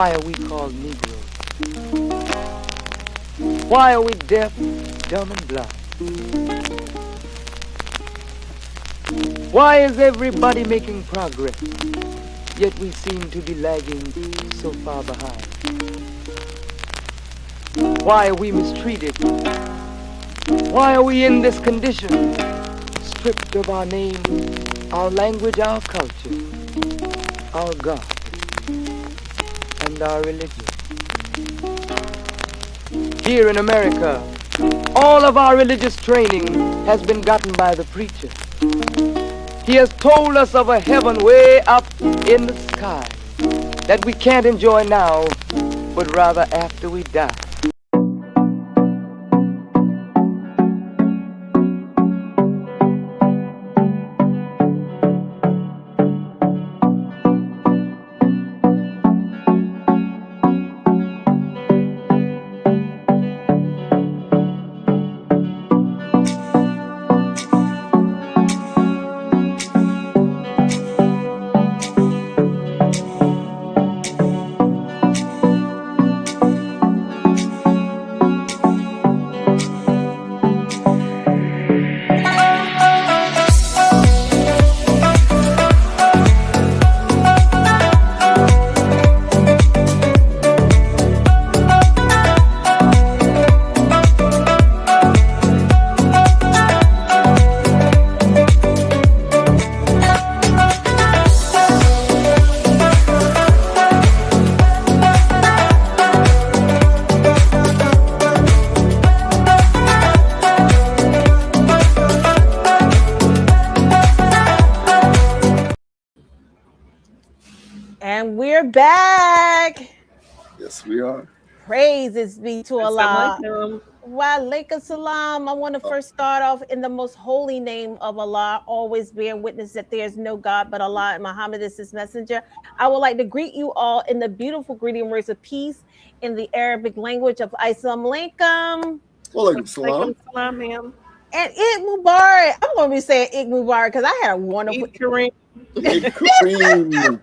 Why are we called Negroes? Why are we deaf, dumb, and blind? Why is everybody making progress, yet we seem to be lagging so far behind? Why are we mistreated? Why are we in this condition, stripped of our name, our language, our culture, our God, and our religion? Here in America, all of our religious training has been gotten by the preacher. He has told us of a heaven way up in the sky that we can't enjoy now, but rather after we die. And we're back. Yes, we are. Praises be to Allah. Assalamualaikum. Wa alaikum salam. I want to first start off in the most holy name of Allah, always bearing witness that there is no God but Allah and Muhammad is his messenger. I would like to greet you all in the beautiful greeting words of peace in the Arabic language of Assalamu alaikum. Walaikum salam. Salam, ma'am. And Eid Mubarak. I'm going to be saying Eid Mubarak because I had a wonderful Eid Kareem. Eid Kareem.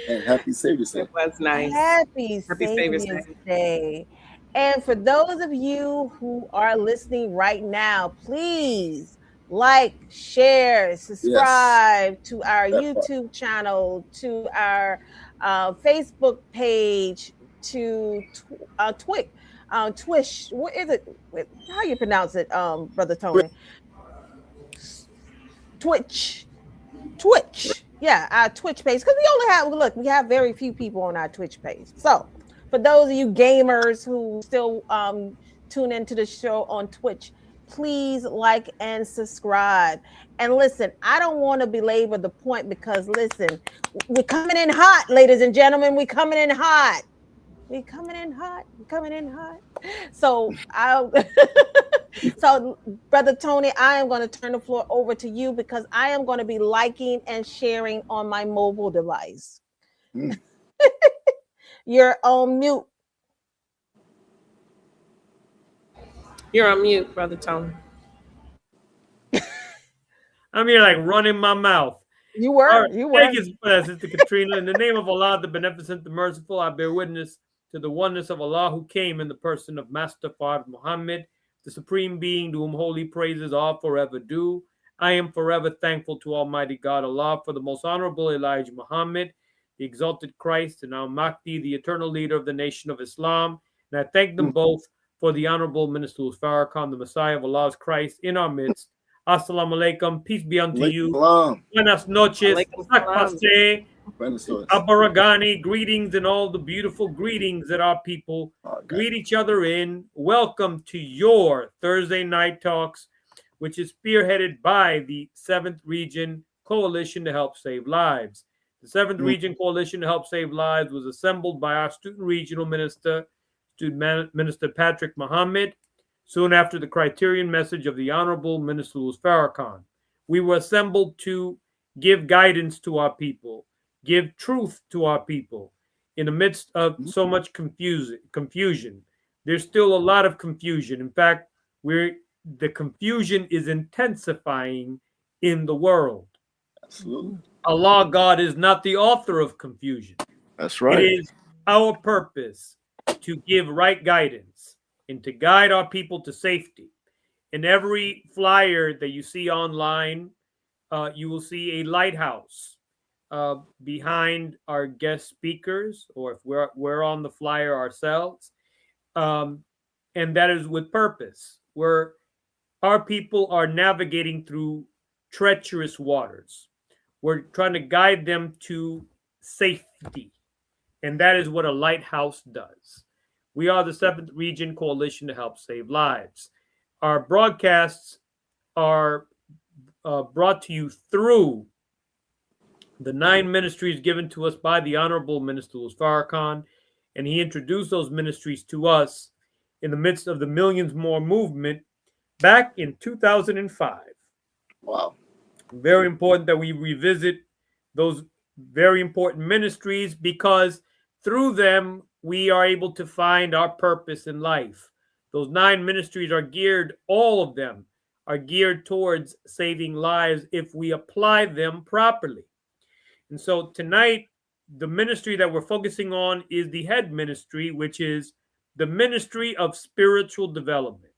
And happy Savior's Day. It was nice. Happy Savior's Savior's Day. And for those of you who are listening right now, please like, share, subscribe to our YouTube channel, to our Facebook page, to Twitch. What is it? How you pronounce it, Brother Tony? Twitch. Yeah, our Twitch page. Because we have very few people on our Twitch page. So for those of you gamers who still tune into the show on Twitch, please like and subscribe. And listen, I don't want to belabor the point because listen, we're coming in hot, ladies and gentlemen. We're coming in hot. So so Brother Tony, I am going to turn the floor over to you because I am going to be liking and sharing on my mobile device. You're on mute. You're on mute, Brother Tony. I'm here like running my mouth. You were. Thank you for that, Sister Katrina. In the name of Allah, the Beneficent, the Merciful, I bear witness to the oneness of Allah who came in the person of Master Fard Muhammad, the Supreme Being to whom holy praises are forever due. I am forever thankful to Almighty God Allah for the most honorable Elijah Muhammad, the exalted Christ, and Al-Mahdi, the eternal leader of the nation of Islam. And I thank them both for the honorable Minister Farrakhan, the Messiah of Allah's Christ, in our midst. Assalamu alaikum. Peace be unto you. Buenas noches. Abaragani. Greetings and all the beautiful greetings that our people greet each other in. Welcome to your Thursday Night Talks, which is spearheaded by the 7th Region Coalition to Help Save Lives. The 7th Region Coalition to Help Save Lives was assembled by our Student Regional Minister, Student Minister Patrick Muhammad, soon after the Criterion message of the Honorable Minister Farrakhan. We were assembled to give guidance to our people, give truth to our people. In the midst of so much confusion, there's still a lot of confusion. In fact, the confusion is intensifying in the world. Absolutely. Allah, God, is not the author of confusion. That's right. It is our purpose to give right guidance and to guide our people to safety. In every flyer that you see online, you will see a lighthouse behind our guest speakers, or if we're on the flyer ourselves, um, and that is with purpose. Where our people are navigating through treacherous waters. We're trying to guide them to safety, and that is what a lighthouse does. We are the 7th Region Coalition to Help Save Lives. Our broadcasts are brought to you through the 9 ministries given to us by the Honorable Minister Louis Farrakhan, and he introduced those ministries to us in the midst of the Millions More movement back in 2005. Wow. Very important that we revisit those very important ministries, because through them we are able to find our purpose in life. Those 9 ministries are geared, all of them are geared towards saving lives if we apply them properly. And so tonight, the ministry that we're focusing on is the head ministry, which is the ministry of spiritual development.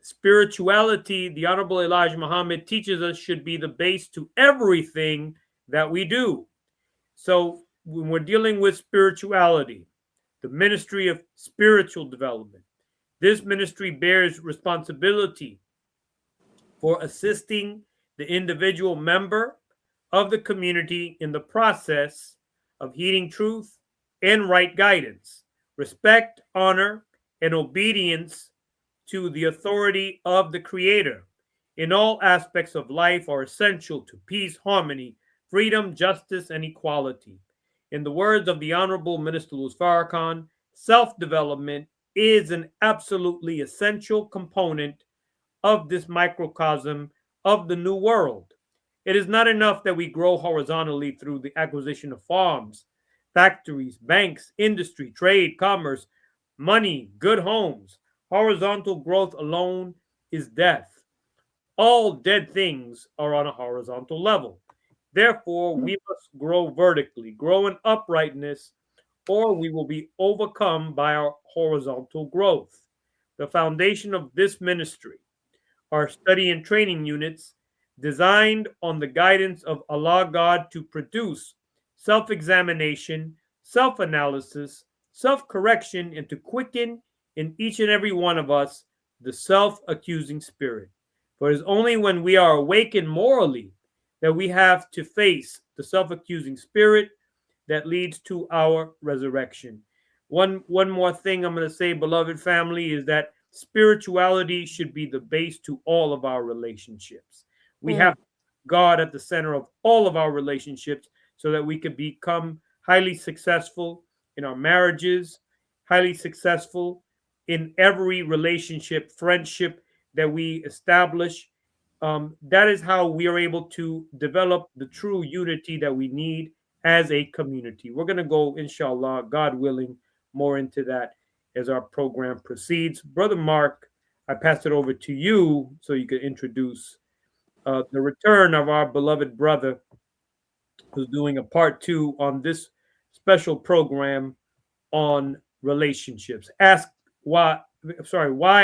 Spirituality, the Honorable Elijah Muhammad teaches us, should be the base to everything that we do. So when we're dealing with spirituality, the ministry of spiritual development, this ministry bears responsibility for assisting the individual member of the community in the process of heeding truth and right guidance, respect, honor, and obedience to the authority of the Creator in all aspects of life are essential to peace, harmony, freedom, justice, and equality. In the words of the Honorable Minister Louis Farrakhan, self-development is an absolutely essential component of this microcosm of the new world. It is not enough that we grow horizontally through the acquisition of farms, factories, banks, industry, trade, commerce, money, good homes. Horizontal growth alone is death. All dead things are on a horizontal level. Therefore, we must grow vertically, grow in uprightness, or we will be overcome by our horizontal growth. The foundation of this ministry are study and training units designed on the guidance of Allah God to produce self examination, self analysis, self correction, and to quicken in each and every one of us the self accusing spirit. For it is only when we are awakened morally that we have to face the self accusing spirit that leads to our resurrection. One more thing I'm going to say, beloved family, is that spirituality should be the base to all of our relationships. We have God at the center of all of our relationships so that we could become highly successful in our marriages, highly successful in every relationship, friendship that we establish. That is how we are able to develop the true unity that we need as a community. We're going to go, inshallah, God willing, more into that as our program proceeds. Brother Mark, I pass it over to you so you can introduce the return of our beloved brother who's doing a part 2 on this special program on relationships. Why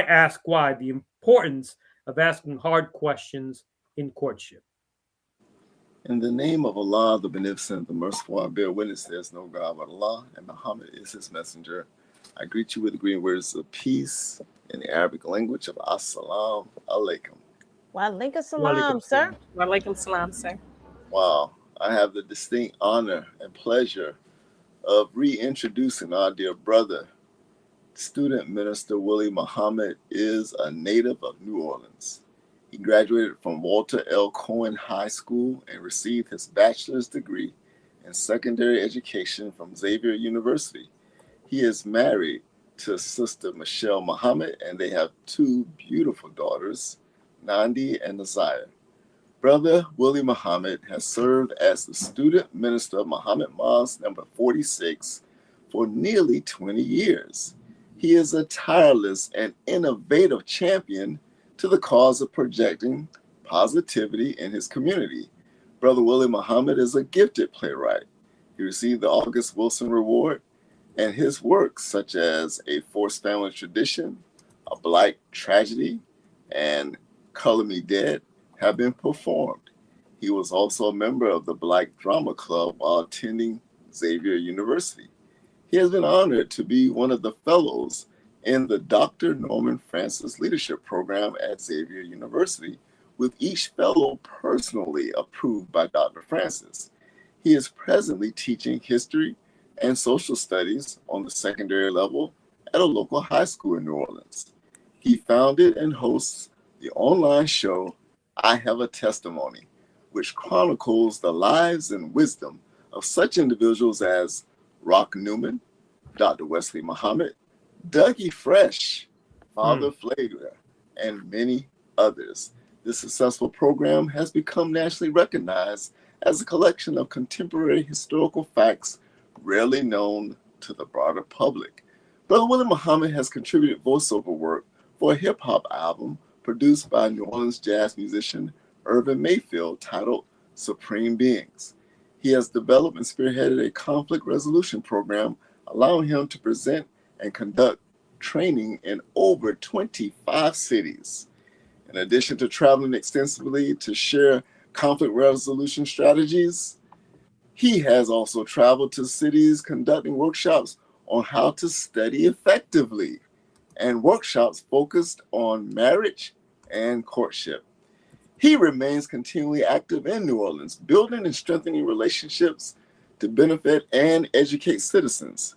ask why, the importance of asking hard questions in courtship. In the name of Allah, the Beneficent, the Merciful, I bear witness there's no God but Allah, and Muhammad is his messenger. I greet you with the green words of peace in the Arabic language of Assalamu alaikum. Wa alaikum salam, sir. Wa alaikum salam, sir. Wow. I have the distinct honor and pleasure of reintroducing our dear brother. Student Minister Willie Muhammad is a native of New Orleans. He graduated from Walter L. Cohen High School and received his bachelor's degree in secondary education from Xavier University. He is married to Sister Michelle Muhammad, and they have 2 beautiful daughters, Nandi and Nazaya. Brother Willie Muhammad has served as the student minister of Muhammad Mosque number 46 for nearly 20 years. He is a tireless and innovative champion to the cause of projecting positivity in his community. Brother Willie Muhammad is a gifted playwright. He received the August Wilson Reward, and his works, such as A Forced Family Tradition, A Black Tragedy, and Color Me Dead, have been performed. He was also a member of the Black Drama Club while attending Xavier University. He has been honored to be one of the fellows in the Dr. Norman Francis Leadership Program at Xavier University, with each fellow personally approved by Dr. Francis. He is presently teaching history and social studies on the secondary level at a local high school in New Orleans. He founded and hosts the online show I Have a Testimony, which chronicles the lives and wisdom of such individuals as Rock Newman, Dr. Wesley Muhammad, Dougie Fresh, Father Flavor, and many others. This successful program has become nationally recognized as a collection of contemporary historical facts rarely known to the broader public. Brother Willie Muhammad has contributed voiceover work for a hip-hop album produced by New Orleans jazz musician Irvin Mayfield titled Supreme Beings. He has developed and spearheaded a conflict resolution program, allowing him to present and conduct training in over 25 cities. In addition to traveling extensively to share conflict resolution strategies, he has also traveled to cities conducting workshops on how to study effectively and workshops focused on marriage and courtship. He remains continually active in New Orleans, building and strengthening relationships to benefit and educate citizens.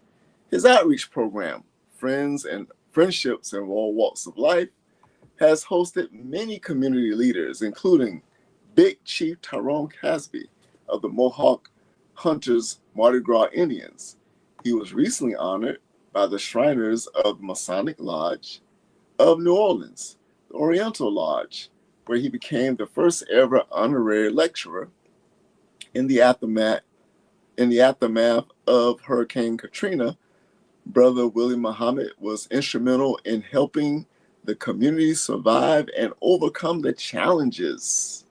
His outreach program, Friendships in All Walks of Life, has hosted many community leaders, including Big Chief Tyrone Casby of the Mohawk Hunters Mardi Gras Indians. He was recently honored by the Shriners of the Masonic Lodge of New Orleans, the Oriental Lodge, where he became the first ever honorary lecturer in the aftermath of Hurricane Katrina. Brother Willie Muhammad was instrumental in helping the community survive and overcome the challenges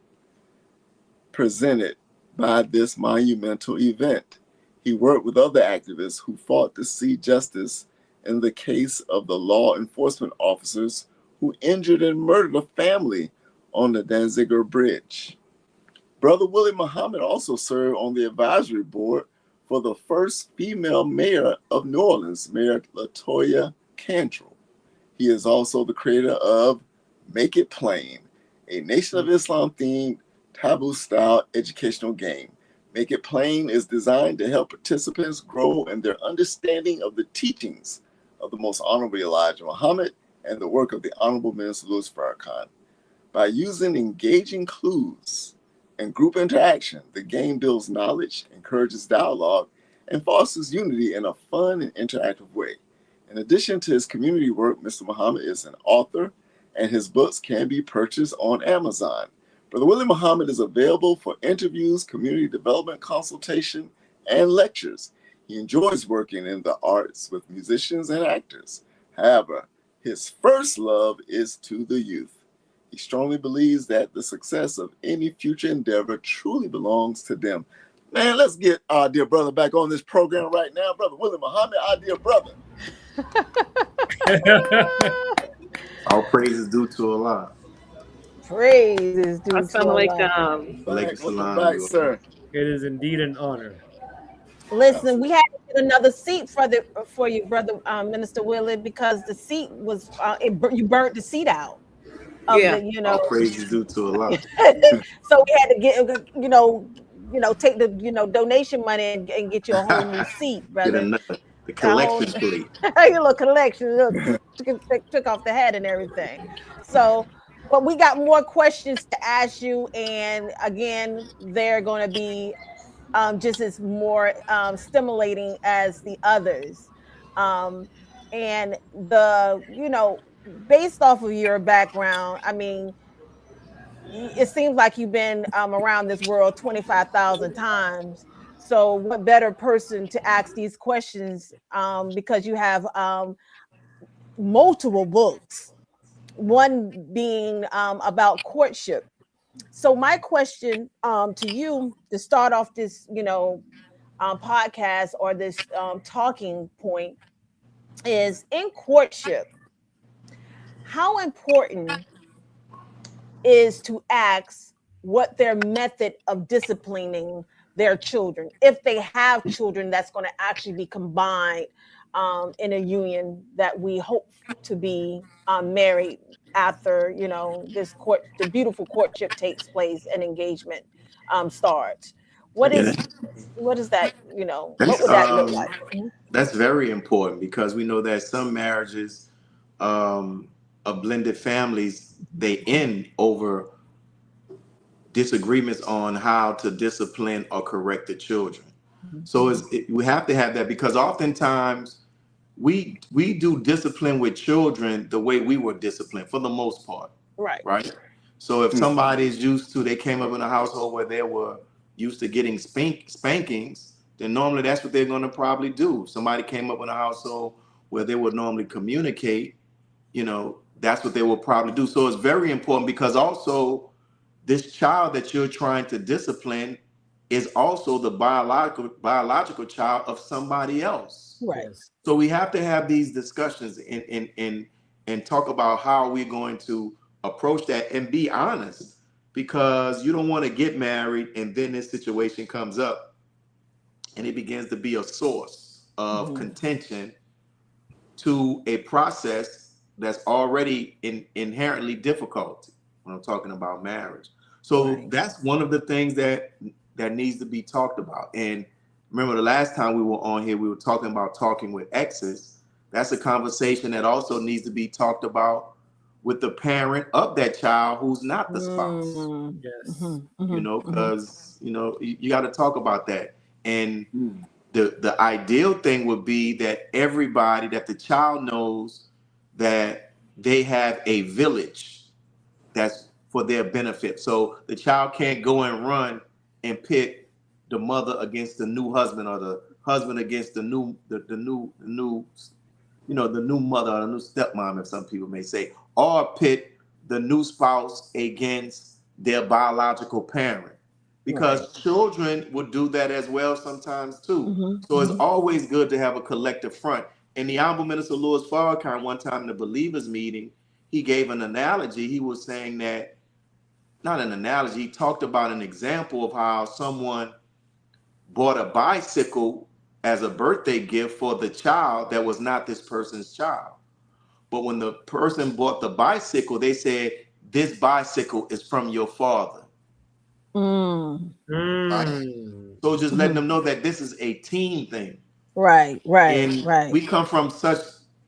presented by this monumental event. He worked with other activists who fought to see justice in the case of the law enforcement officers who injured and murdered a family on the Danziger Bridge. Brother Willie Muhammad also served on the advisory board for the first female mayor of New Orleans, Mayor LaToya Cantrell. He is also the creator of Make It Plain, a Nation of Islam themed taboo style educational game. Make It Plain is designed to help participants grow in their understanding of the teachings of the Most Honorable Elijah Muhammad and the work of the Honorable Minister Louis Farrakhan. By using engaging clues and group interaction, the game builds knowledge, encourages dialogue, and fosters unity in a fun and interactive way. In addition to his community work, Mr. Muhammad is an author, and his books can be purchased on Amazon. Brother Willie Muhammad is available for interviews, community development consultation, and lectures. He enjoys working in the arts with musicians and actors. However, his first love is to the youth. He strongly believes that the success of any future endeavor truly belongs to them. Man, let's get our dear brother back on this program right now. Brother Willie Muhammad, our dear brother. All praises due to Allah. Praises due to Assalamu Allah. alaikum. Welcome back, sir. It is indeed an honor. Listen, we had to get another seat for you, brother Minister Willie, because the seat was you burnt the seat out. Yeah. All praises due to Allah. So we had to get take the donation money and get you a whole new seat, brother. Get another, the collection plate. Your little collection, took off the hat and everything. So, but we got more questions to ask you, and again, they're going to be just as more stimulating as the others. And based off of your background, I mean, it seems like you've been around this world 25,000 times. So what better person to ask these questions because you have multiple books, one being about courtship. So my question to you to start off this, podcast or this talking point is in courtship. How important is to ask what their method of disciplining their children, if they have children that's going to actually be combined in a union that we hope to be married after the beautiful courtship takes place and engagement starts. What Yeah, is what is that? What that's would that look like? Mhm. that's very important because we know that some marriages of blended families they end over disagreements on how to discipline or correct the children. So we have to have that because oftentimes we do discipline with children the way we were disciplined for the most part, Right. right? So if somebody is used to, they came up in a household where they were used to getting spankings, then normally that's what they're going to probably do. Somebody came up in a household where they would normally communicate, that's what they will probably do. So it's very important because also this child that you're trying to discipline is also the biological child of somebody else. Right. Yes. So we have to have these discussions and talk about how we're going to approach that and be honest, because you don't want to get married and then this situation comes up and it begins to be a source of contention to a process that's already inherently difficult when I'm talking about marriage. So Right. that's one of the things that needs to be talked about. And remember the last time we were on here, we were talking about talking with exes. That's a conversation that also needs to be talked about with the parent of that child who's not the spouse. Yes. Because you got to talk about that. And the ideal thing would be that that the child knows that they have a village that's for their benefit. So the child can't go and run and pit the mother against the new husband or the husband against the new mother or the new stepmom, if some people may say, or pit the new spouse against their biological parent. Because children would do that as well sometimes too. So it's always good to have a collective front. And the Honorable Minister Louis Farrakhan, one time in the believers meeting, he gave an analogy. He was saying that, not an analogy, he talked about an example of how someone bought a bicycle as a birthday gift for the child that was not this person's child. But when the person bought the bicycle, they said, this bicycle is from your father. Right? So just letting them know that this is a team thing. Right. And we come from such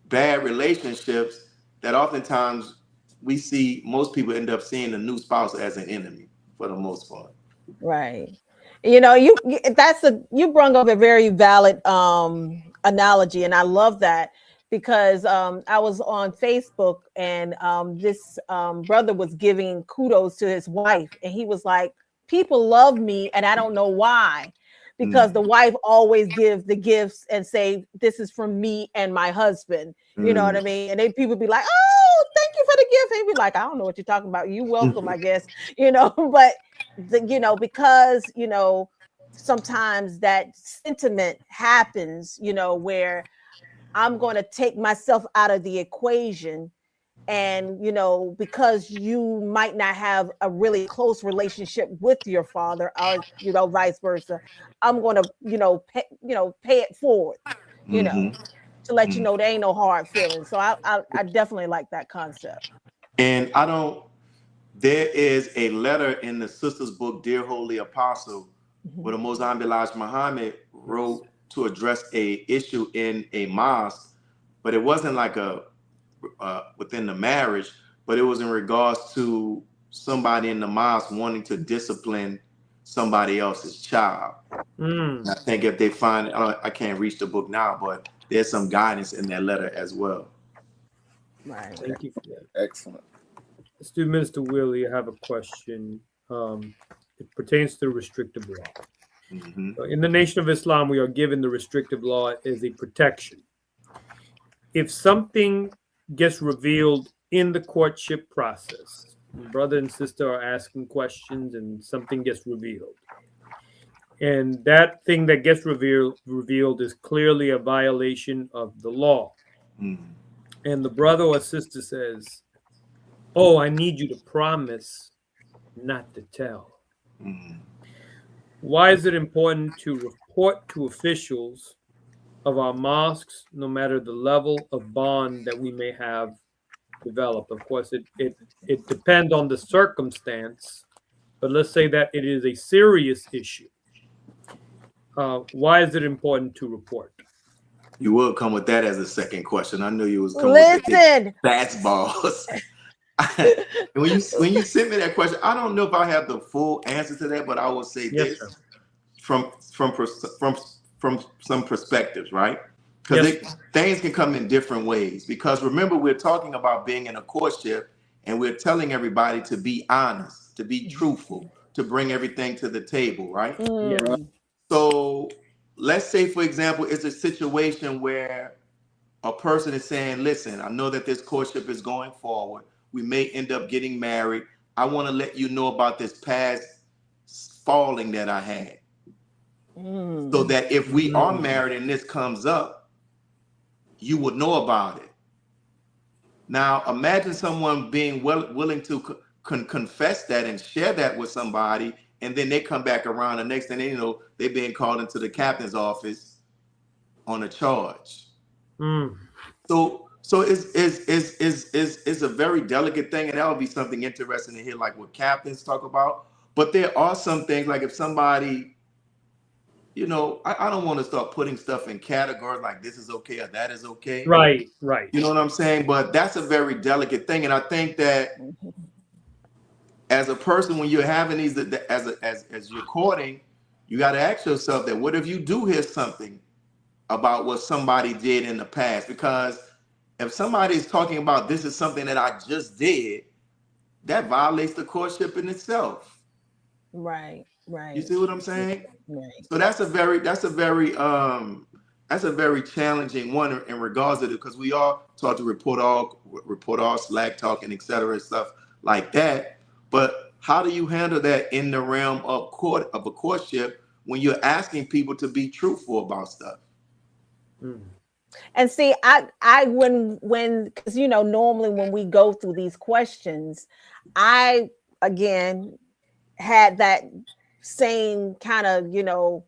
bad relationships that oftentimes we see most people end up seeing the new spouse as an enemy for the most part. Right. You brought up a very valid analogy, and I love that because I was on Facebook and this brother was giving kudos to his wife, and he was like, people love me and I don't know why, because the wife always gives the gifts and say, this is from me and my husband. You know what I mean? And then people be like, oh, thank you for the gift. And he'd be like, I don't know what you're talking about. You welcome, I guess, but because, sometimes that sentiment happens, where I'm going to take myself out of the equation. And, because you might not have a really close relationship with your father or, vice versa, I'm going to, pay it forward, to let you know there ain't no hard feelings. So I definitely like that concept. And there is a letter in the sister's book, Dear Holy Apostle, where the Muslim Bilaj Muhammad wrote to address a issue in a mosque, but it wasn't like within the marriage, but it was in regards to somebody in the mosque wanting to discipline somebody else's child. I think if they find it, I can't reach the book now, but there's some guidance in that letter as well. Right. Thank you for that. Excellent. Student Minister Willie, I have a question. It pertains to the restrictive law. So in the Nation of Islam, we are given the restrictive law as a protection. If something gets revealed in the courtship process, brother and sister are asking questions and something gets revealed, And that thing that gets revealed is clearly a violation of the law. And the brother or sister says, oh, I need you to promise not to tell. Why is it important to report to officials of our mosques, no matter the level of bond that we may have developed? Of course, it depends on the circumstance, but let's say that it is a serious issue. Why is it important to report? You will come with that as a second question. I knew you was coming Listen. with the fastballs. when you sent me that question, I don't know if I have the full answer to that, but I will say Yes, this sir. from some perspectives, right? Because Yes. things can come in different ways. Because remember, we're talking about being in a courtship, and we're telling everybody to be honest, to be truthful, to bring everything to the table, right? Yes. So let's say, for example, it's a situation where a person is saying, listen, I know that this courtship is going forward. We may end up getting married. I want to let you know about this past falling that I had. So that if we are married and this comes up, you would know about it. Now, imagine someone being willing to confess that and share that with somebody, and then they come back around. The next thing they know, they're being called into the captain's office on a charge. So it's a very delicate thing, and that would be something interesting to hear, like what captains talk about. But there are some things, like if somebody, you know, I don't want to start putting stuff in categories like this is okay or that is okay. Right. You know what I'm saying? But that's a very delicate thing, and I think that as a person, when you're having these, as you're courting, you got to ask yourself that what if you do hear something about what somebody did in the past? Because if somebody is talking about this is something that I just did, that violates the courtship in itself. Right. You see what I'm saying? Right. So that's a very challenging one in regards to it, because we all talk to report all Slack talk and et cetera and stuff like that. But how do you handle that in the realm of a courtship when you're asking people to be truthful about stuff? And see, I when because you know, normally when we go through these questions, I again had that same kind of, you know,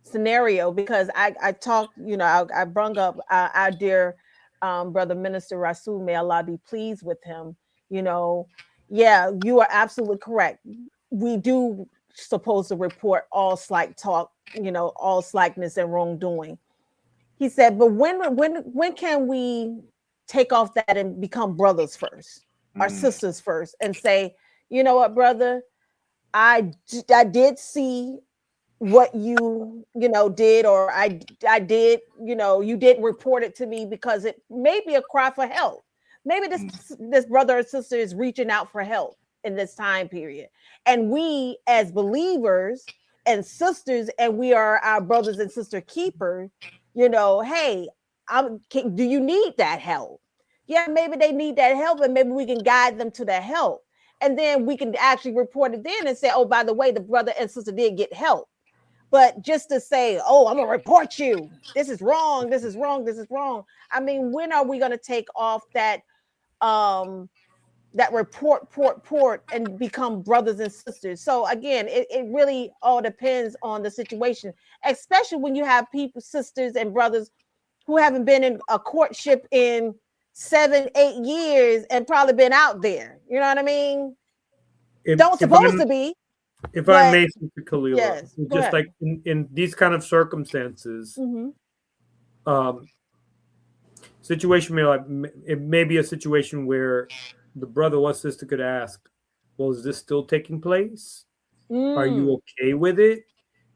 scenario, because I talked, you know, I brung up our dear brother Minister Rasul, may Allah be pleased with him. You know, yeah, you are absolutely correct. We do supposed to report all slack talk, you know, all slackness and wrongdoing. He said, but when can we take off that and become brothers first, our sisters first, and say, you know what, brother, I did see what you know did, or I did, you know, you did report it to me because it may be a cry for help. Maybe this brother or sister is reaching out for help in this time period, and we as believers and sisters, and we are our brothers and sister keeper, you know, hey, do you need that help? Yeah, maybe they need that help, and maybe we can guide them to that help, and then we can actually report it then and say, oh, by the way, the brother and sister did get help. But just to say, oh, I'm gonna report you, this is wrong, this is wrong, this is wrong. I mean, when are we gonna take off that that report and become brothers and sisters? So again, it really all depends on the situation, especially when you have people, sisters and brothers, who haven't been in a courtship in 7-8 years and probably been out there. You know what I mean? Don't supposed to be. If I may, Sister Kalila, yes, just like in these kind of circumstances, situation it may be a situation where the brother or sister could ask, well, is this still taking place? Are you okay with it?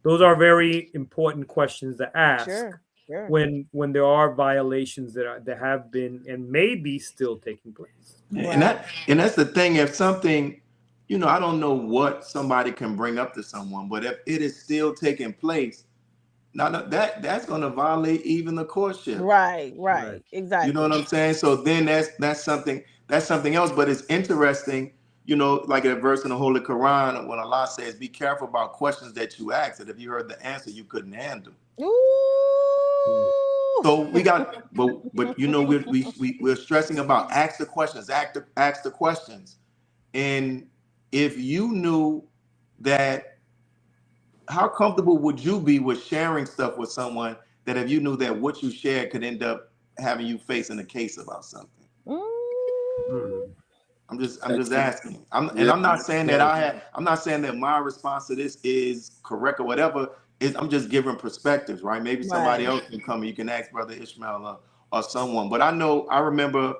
Those are very important questions to ask. Sure. When there are violations that have been and may be still taking place. Right. And that's the thing. If something, you know, I don't know what somebody can bring up to someone, but if it is still taking place, now that's going to violate even the courtship. Right. Exactly. You know what I'm saying? So then that's something else. But it's interesting. you know, like a verse in the Holy Quran when Allah says, "Be careful about questions that you ask. That if you heard the answer, you couldn't handle." Ooh. So we got, but you know, we're stressing about ask the questions, ask the questions, and if you knew that, how comfortable would you be with sharing stuff with someone that if you knew that what you shared could end up having you facing a case about something? I'm just asking. I'm not saying that I'm not saying that my response to this is correct or whatever. I'm just giving perspectives, right? Maybe somebody else can come and you can ask Brother Ishmael or someone. But I remember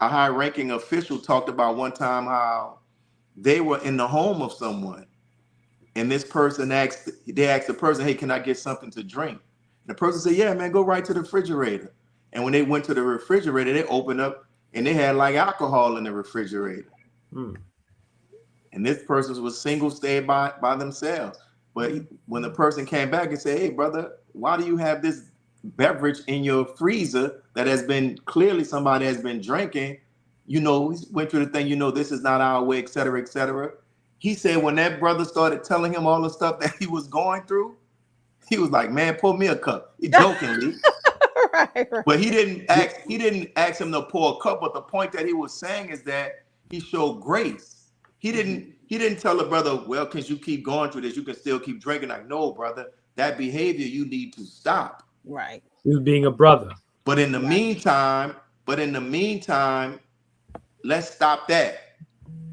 a high-ranking official talked about one time how they were in the home of someone, and this person asked the person, "Hey, can I get something to drink?" And the person said, "Yeah, man, go right to the refrigerator." And when they went to the refrigerator, they opened up and they had like alcohol in the refrigerator. And this person was single, stayed by themselves. But when the person came back and said, "Hey, brother, why do you have this beverage in your freezer that has been clearly somebody has been drinking?" You know, he went through the thing, you know, this is not our way, et cetera, et cetera. He said when that brother started telling him all the stuff that he was going through, he was like, "Man, pour me a cup." He jokingly. Right. But he didn't ask him to pour a cup. But the point that he was saying is that he showed grace. He didn't tell the brother, "Well, because you keep going through this, you can still keep drinking." Like, no, brother, that behavior you need to stop. Right. He was being a brother. But in the meantime, let's stop that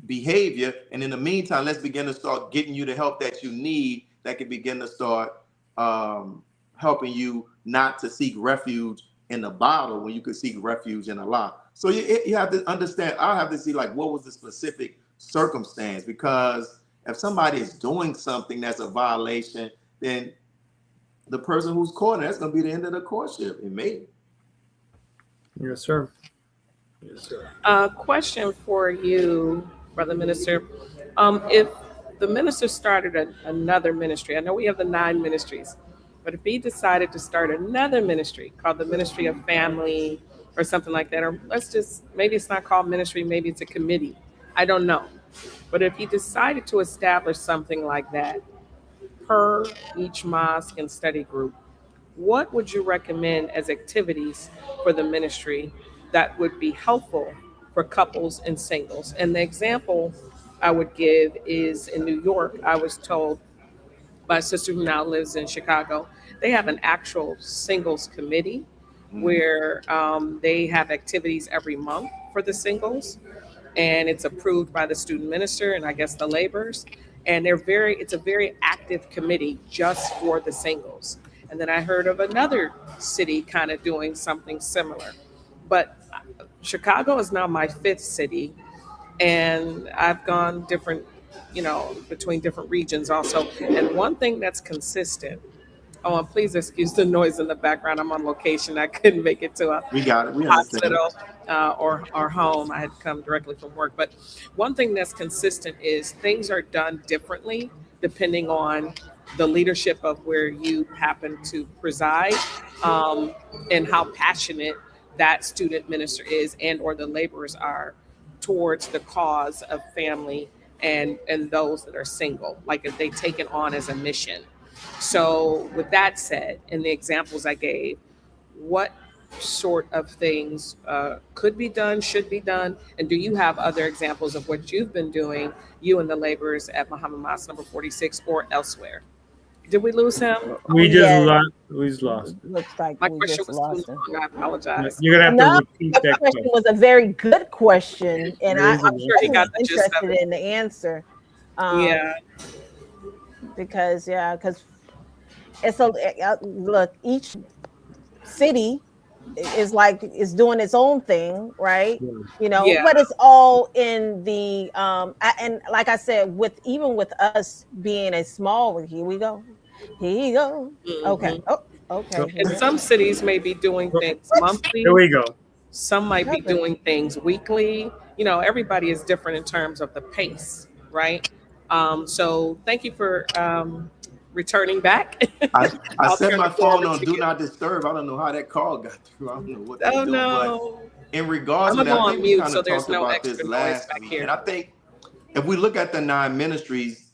behavior. And in the meantime, let's begin to start getting you the help that you need that can begin to start helping you not to seek refuge in the bottle when you could seek refuge in Allah. So you have to understand, I have to see like what was the specific circumstance, because if somebody is doing something that's a violation, then the person who's courting, that's going to be the end of the courtship. It may. Yes, sir. Yes, sir. Question for you, Brother Minister. If the minister started another ministry, I know we have the 9 ministries, but if he decided to start another ministry called the Ministry of Family or something like that, or maybe it's not called ministry, maybe it's a committee. I don't know. But if he decided to establish something like that per each mosque and study group, what would you recommend as activities for the ministry that would be helpful for couples and singles? And the example I would give is in New York. I was told by a sister who now lives in Chicago, they have an actual singles committee where they have activities every month for the singles, and it's approved by the student minister and I guess the laborers. And it's a very active committee just for the singles. And then I heard of another city kind of doing something similar. But Chicago is now my 5th city, and I've gone different, between different regions also. And one thing that's consistent, and please excuse the noise in the background. I'm on location. I couldn't make it to a hospital or home. I had come directly from work. But one thing that's consistent is things are done differently depending on the leadership of where you happen to preside, and how passionate that student minister is and or the laborers are towards the cause of family and those that are single, like if they take it on as a mission. So with that said, in the examples I gave, what sort of things could be done, should be done? And do you have other examples of what you've been doing, you and the laborers at Muhammad Mosque number 46 or elsewhere? Did we lose him? We just lost. Looks like my we question just was lost too him. long. I apologize. You're gonna have to repeat that question. Was a very good question, and I'm sure he got the gist of interested it. in the answer. Because it's look, each city is doing its own thing, right? But it's all in the and like I said, with us being a small, here you go. Okay. Okay. And some cities may be doing things monthly. Here we go. Some might be doing things weekly. Everybody is different in terms of the pace, right? So thank you for returning back. I set my phone on Do Not Disturb. I don't know how that call got through. I don't know what they're doing. No. But in regards to that, I'm I on think we mute, kind so of there's talked no about extra this noise last back week. here. And I think if we look at the 9 ministries,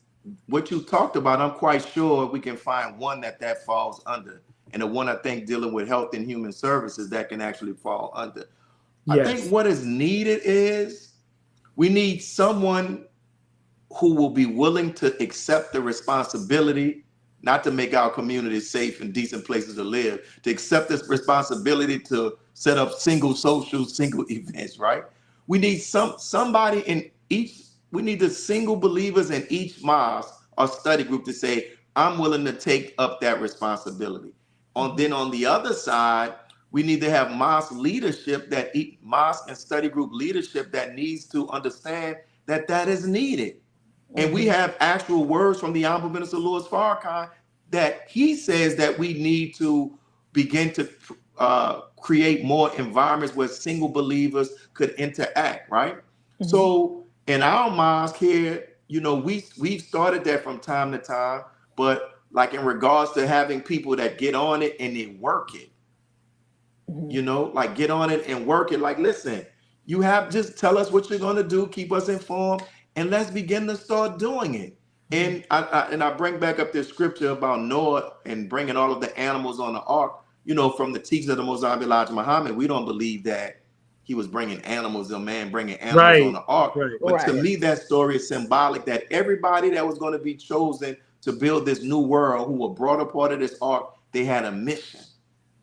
what you talked about, I'm quite sure we can find one that falls under. And the one I think dealing with health and human services that can actually fall under. I think Yes. what is needed is we need someone who will be willing to accept the responsibility, not to make our communities safe and decent places to live, to accept this responsibility to set up single events, right? We need somebody in each, we need the single believers in each mosque or study group to say, I'm willing to take up that responsibility. Then on the other side, we need to have mosque leadership, mosque and study group leadership that needs to understand that is needed. And we have actual words from the Honorable Minister Louis Farrakhan that he says that we need to begin to create more environments where single believers could interact, right? So in our mosque here, we've started that from time to time, but like in regards to having people that get on it and they work it, like get on it and work it. Like, listen, just tell us what you're going to do, keep us informed, and let's begin to start doing it. And I bring back up this scripture about Noah and bringing all of the animals on the ark, from the teachings of the Most High Elijah Muhammad. We don't believe that he was bringing animals, a man bringing animals on the ark. But to me, that story is symbolic that everybody that was going to be chosen to build this new world, who were brought a part of this ark, they had a mission.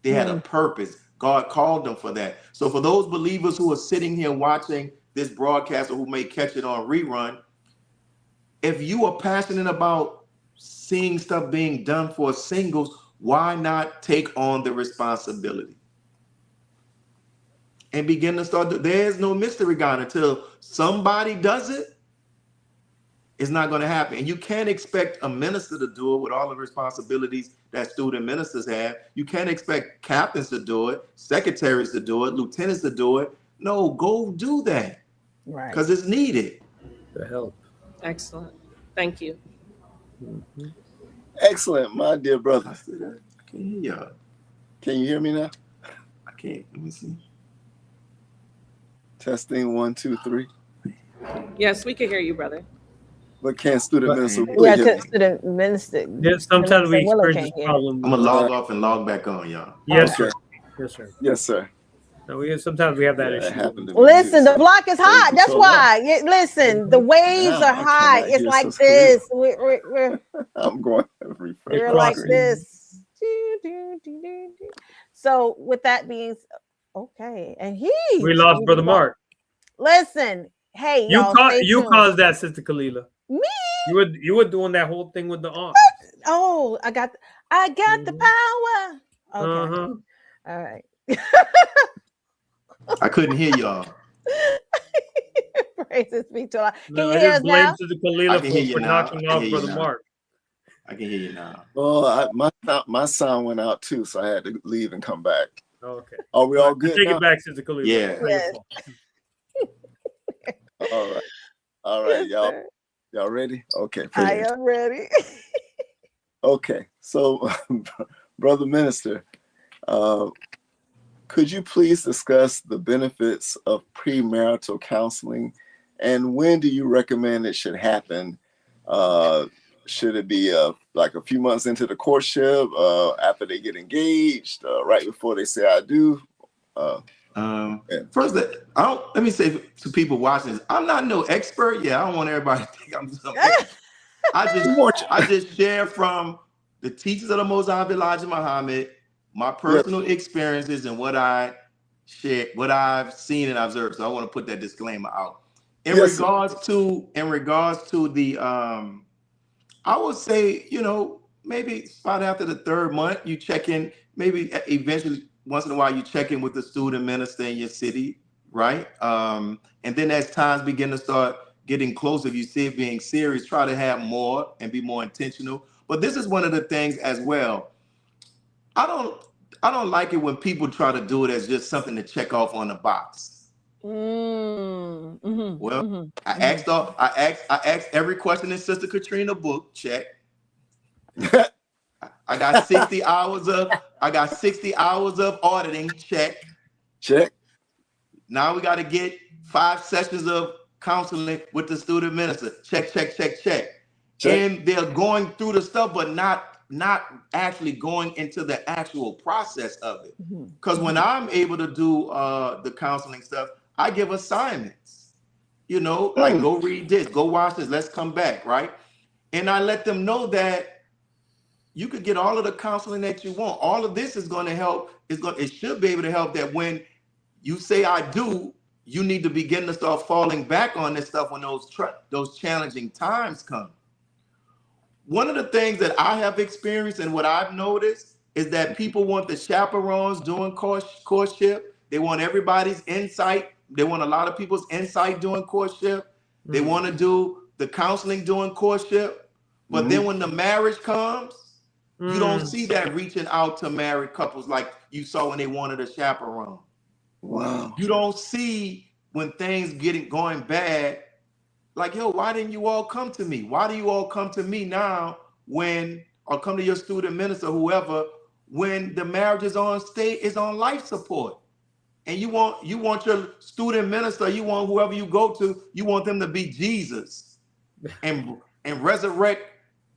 They had a purpose. God called them for that. So for those believers who are sitting here watching this broadcast or who may catch it on rerun, if you are passionate about seeing stuff being done for singles, why not take on the responsibility and begin to start? There's no mystery, God, until somebody does it. It's not going to happen. And you can't expect a minister to do it with all the responsibilities that student ministers have. You can't expect captains to do it, secretaries to do it, lieutenants to do it. No, go do that. Right. Because it's needed. To help. Excellent. Thank you. Excellent, my dear brother. I can't hear y'all. Can you hear me now? I can't. Let me see. Testing 1, 2, 3. Yes, we can hear you, brother. But can't student minister student minister. Yeah, sometimes we experience this problem. I'm gonna log off and log back on, y'all. Yes, sir. Yes, sir. Yes, sir. No, sometimes we have that issue. Listen, the block is hot. That's why. Listen, the waves are high. It's like this. I'm going to refresh. We're like this. So with that being okay, and we lost Brother Mark. Listen, hey, you caused that, Sister Kalila. Me? You were doing that whole thing with the arm. Oh, I got the power. Okay. All right. I couldn't hear y'all. Praises be to Allah. Can you hear us now? I can hear you now. Knocking off Brother Mark. I can hear you now. Well, my sound went out too, so I had to leave and come back. Okay. Are we all good? Take it back, Sister Kalila. Yeah. Yes. All right, y'all ready? Okay. I am ready. Okay, so Brother Minister, could you please discuss the benefits of premarital counseling, and when do you recommend it should happen? Should it be like a few months into the courtship, after they get engaged, right before they say I do? First, let me say to people watching this, I'm not no expert. Yeah, I don't want everybody to think I'm some expert. I just share from the teachings of the Most High Elijah Muhammad, my personal experiences and what I share, what I've seen and observed. So I want to put that disclaimer out. In regards to the I would say, maybe about after the 3rd month, you check in, maybe eventually once in a while you check in with the student minister in your city, right? And then as times begin to start getting closer, if you see it being serious, try to have more and be more intentional. But this is one of the things as well. I don't like it when people try to do it as just something to check off on the box. I asked every question in Sister Katrina book, check. I got 60 hours of auditing, check. Check. Now we got to get 5 sessions of counseling with the student minister. Check. And they're going through the stuff, but not actually going into the actual process of it. Because when I'm able to do the counseling stuff, I give assignments, like go read this, go watch this, let's come back, right? And I let them know that you could get all of the counseling that you want. All of this is going to help. It should be able to help that when you say I do, you need to begin to start falling back on this stuff when those challenging times come. One of the things that I have experienced and what I've noticed is that people want the chaperones doing courtship. They want everybody's insight. They want a lot of people's insight doing courtship. They want to do the counseling doing courtship. But then when the marriage comes, you don't see that reaching out to married couples like you saw when they wanted a chaperone. Wow. You don't see when things going bad, like, yo, why didn't you all come to me? Why do you all come to me now or come to your student minister, whoever, when the marriage is on life support? And you want your student minister, you want whoever you go to, you want them to be Jesus and resurrect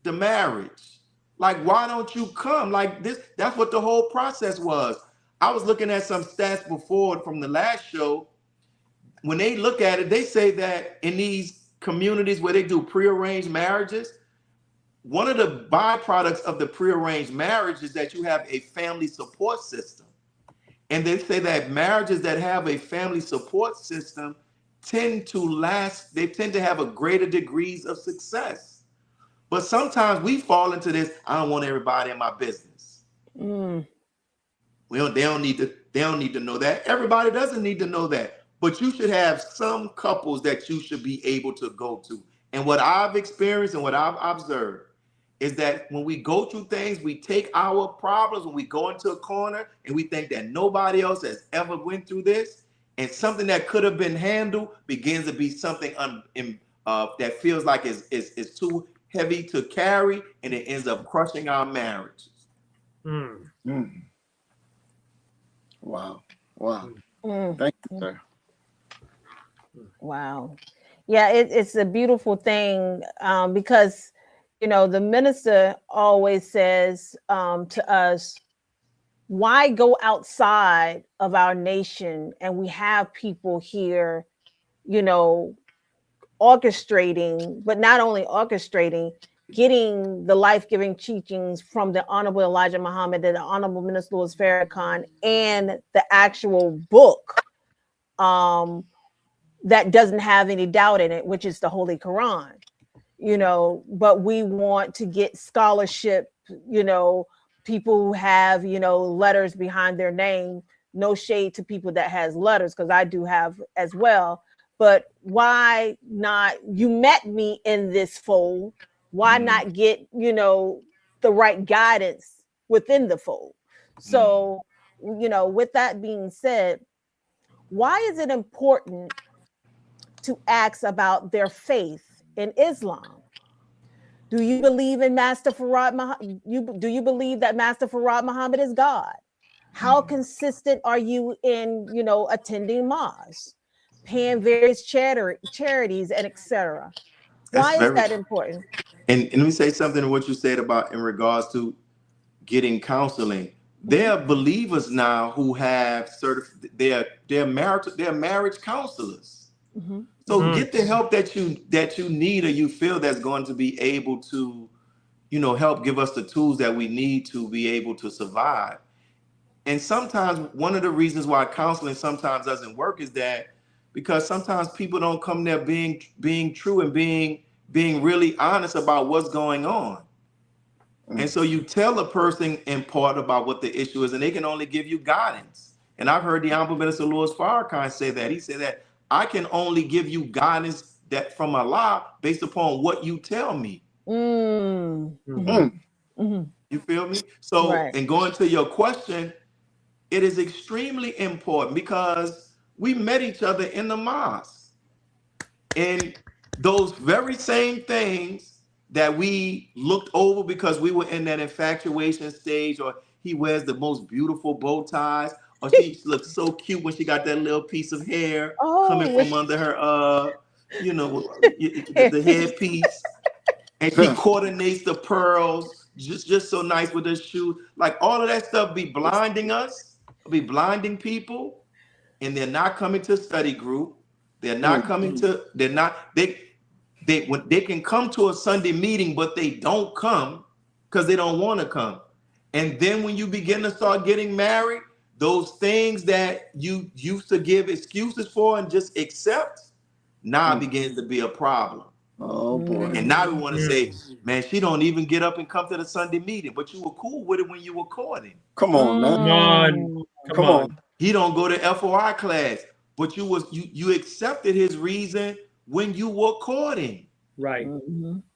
the marriage. Like, why don't you come? Like this, that's what the whole process was. I was looking at some stats before from the last show. When they look at it, they say that in these communities where they do prearranged marriages, one of the byproducts of the prearranged marriage is that you have a family support system. And they say that marriages that have a family support system tend to last, they tend to have a greater degrees of success. But sometimes we fall into this, I don't want everybody in my business. They don't need to know that. Everybody doesn't need to know that. But you should have some couples that you should be able to go to. And what I've experienced and what I've observed is that when we go through things, we take our problems, when we go into a corner and we think that nobody else has ever went through this, and something that could have been handled begins to be something that feels like it's too heavy to carry, and it ends up crushing our marriages. Wow. Thank you, sir. Wow. Yeah, it's a beautiful thing because, the minister always says to us, why go outside of our nation? And we have people here, orchestrating, but not only orchestrating, getting the life-giving teachings from the Honorable Elijah Muhammad and the Honorable Minister Louis Farrakhan and the actual book that doesn't have any doubt in it, which is the Holy Quran, but we want to get scholarship, people who have, letters behind their name. No shade to people that has letters, because I do have as well. But why not? You met me in this fold. Why not get, the right guidance within the fold? So, with that being said, why is it important to ask about their faith in Islam? Do you believe in Master Farad Muhammad? Do you believe that Master Farad Muhammad is God? How consistent are you in, attending mosques, paying various charities, and etc.? Why is that important? And let me say something to what you said about in regards to getting counseling. There are believers now who have they're marriage counselors. So get the help that you need or you feel that's going to be able to, help give us the tools that we need to be able to survive. And sometimes one of the reasons why counseling sometimes doesn't work is that because sometimes people don't come there being true and being really honest about what's going on. And so you tell a person in part about what the issue is, and they can only give you guidance. And I've heard the Honorable Minister Louis Farrakhan say that. He said that I can only give you guidance that from Allah based upon what you tell me. You feel me? So, and going to your question, it is extremely important because we met each other in the mosque. And those very same things that we looked over because we were in that infatuation stage, or he wears the most beautiful bow ties, or she looks so cute when she got that little piece of hair coming from under her you know, the headpiece, and she coordinates the pearls just so nice with her shoe. Like all of that stuff be blinding us, be blinding people, and they're not coming to study group. They're not coming to. They're not. When they can come to a Sunday meeting, but they don't come because they don't want to come. And then when you begin to start getting married, those things that you used to give excuses for and just accept now begins to be a problem. Oh boy. And now we want to say, man, she don't even get up and come to the Sunday meeting, but you were cool with it when you were courting. Come on now. Come on. He don't go to FOI class, but you accepted his reason when you were courting. Right.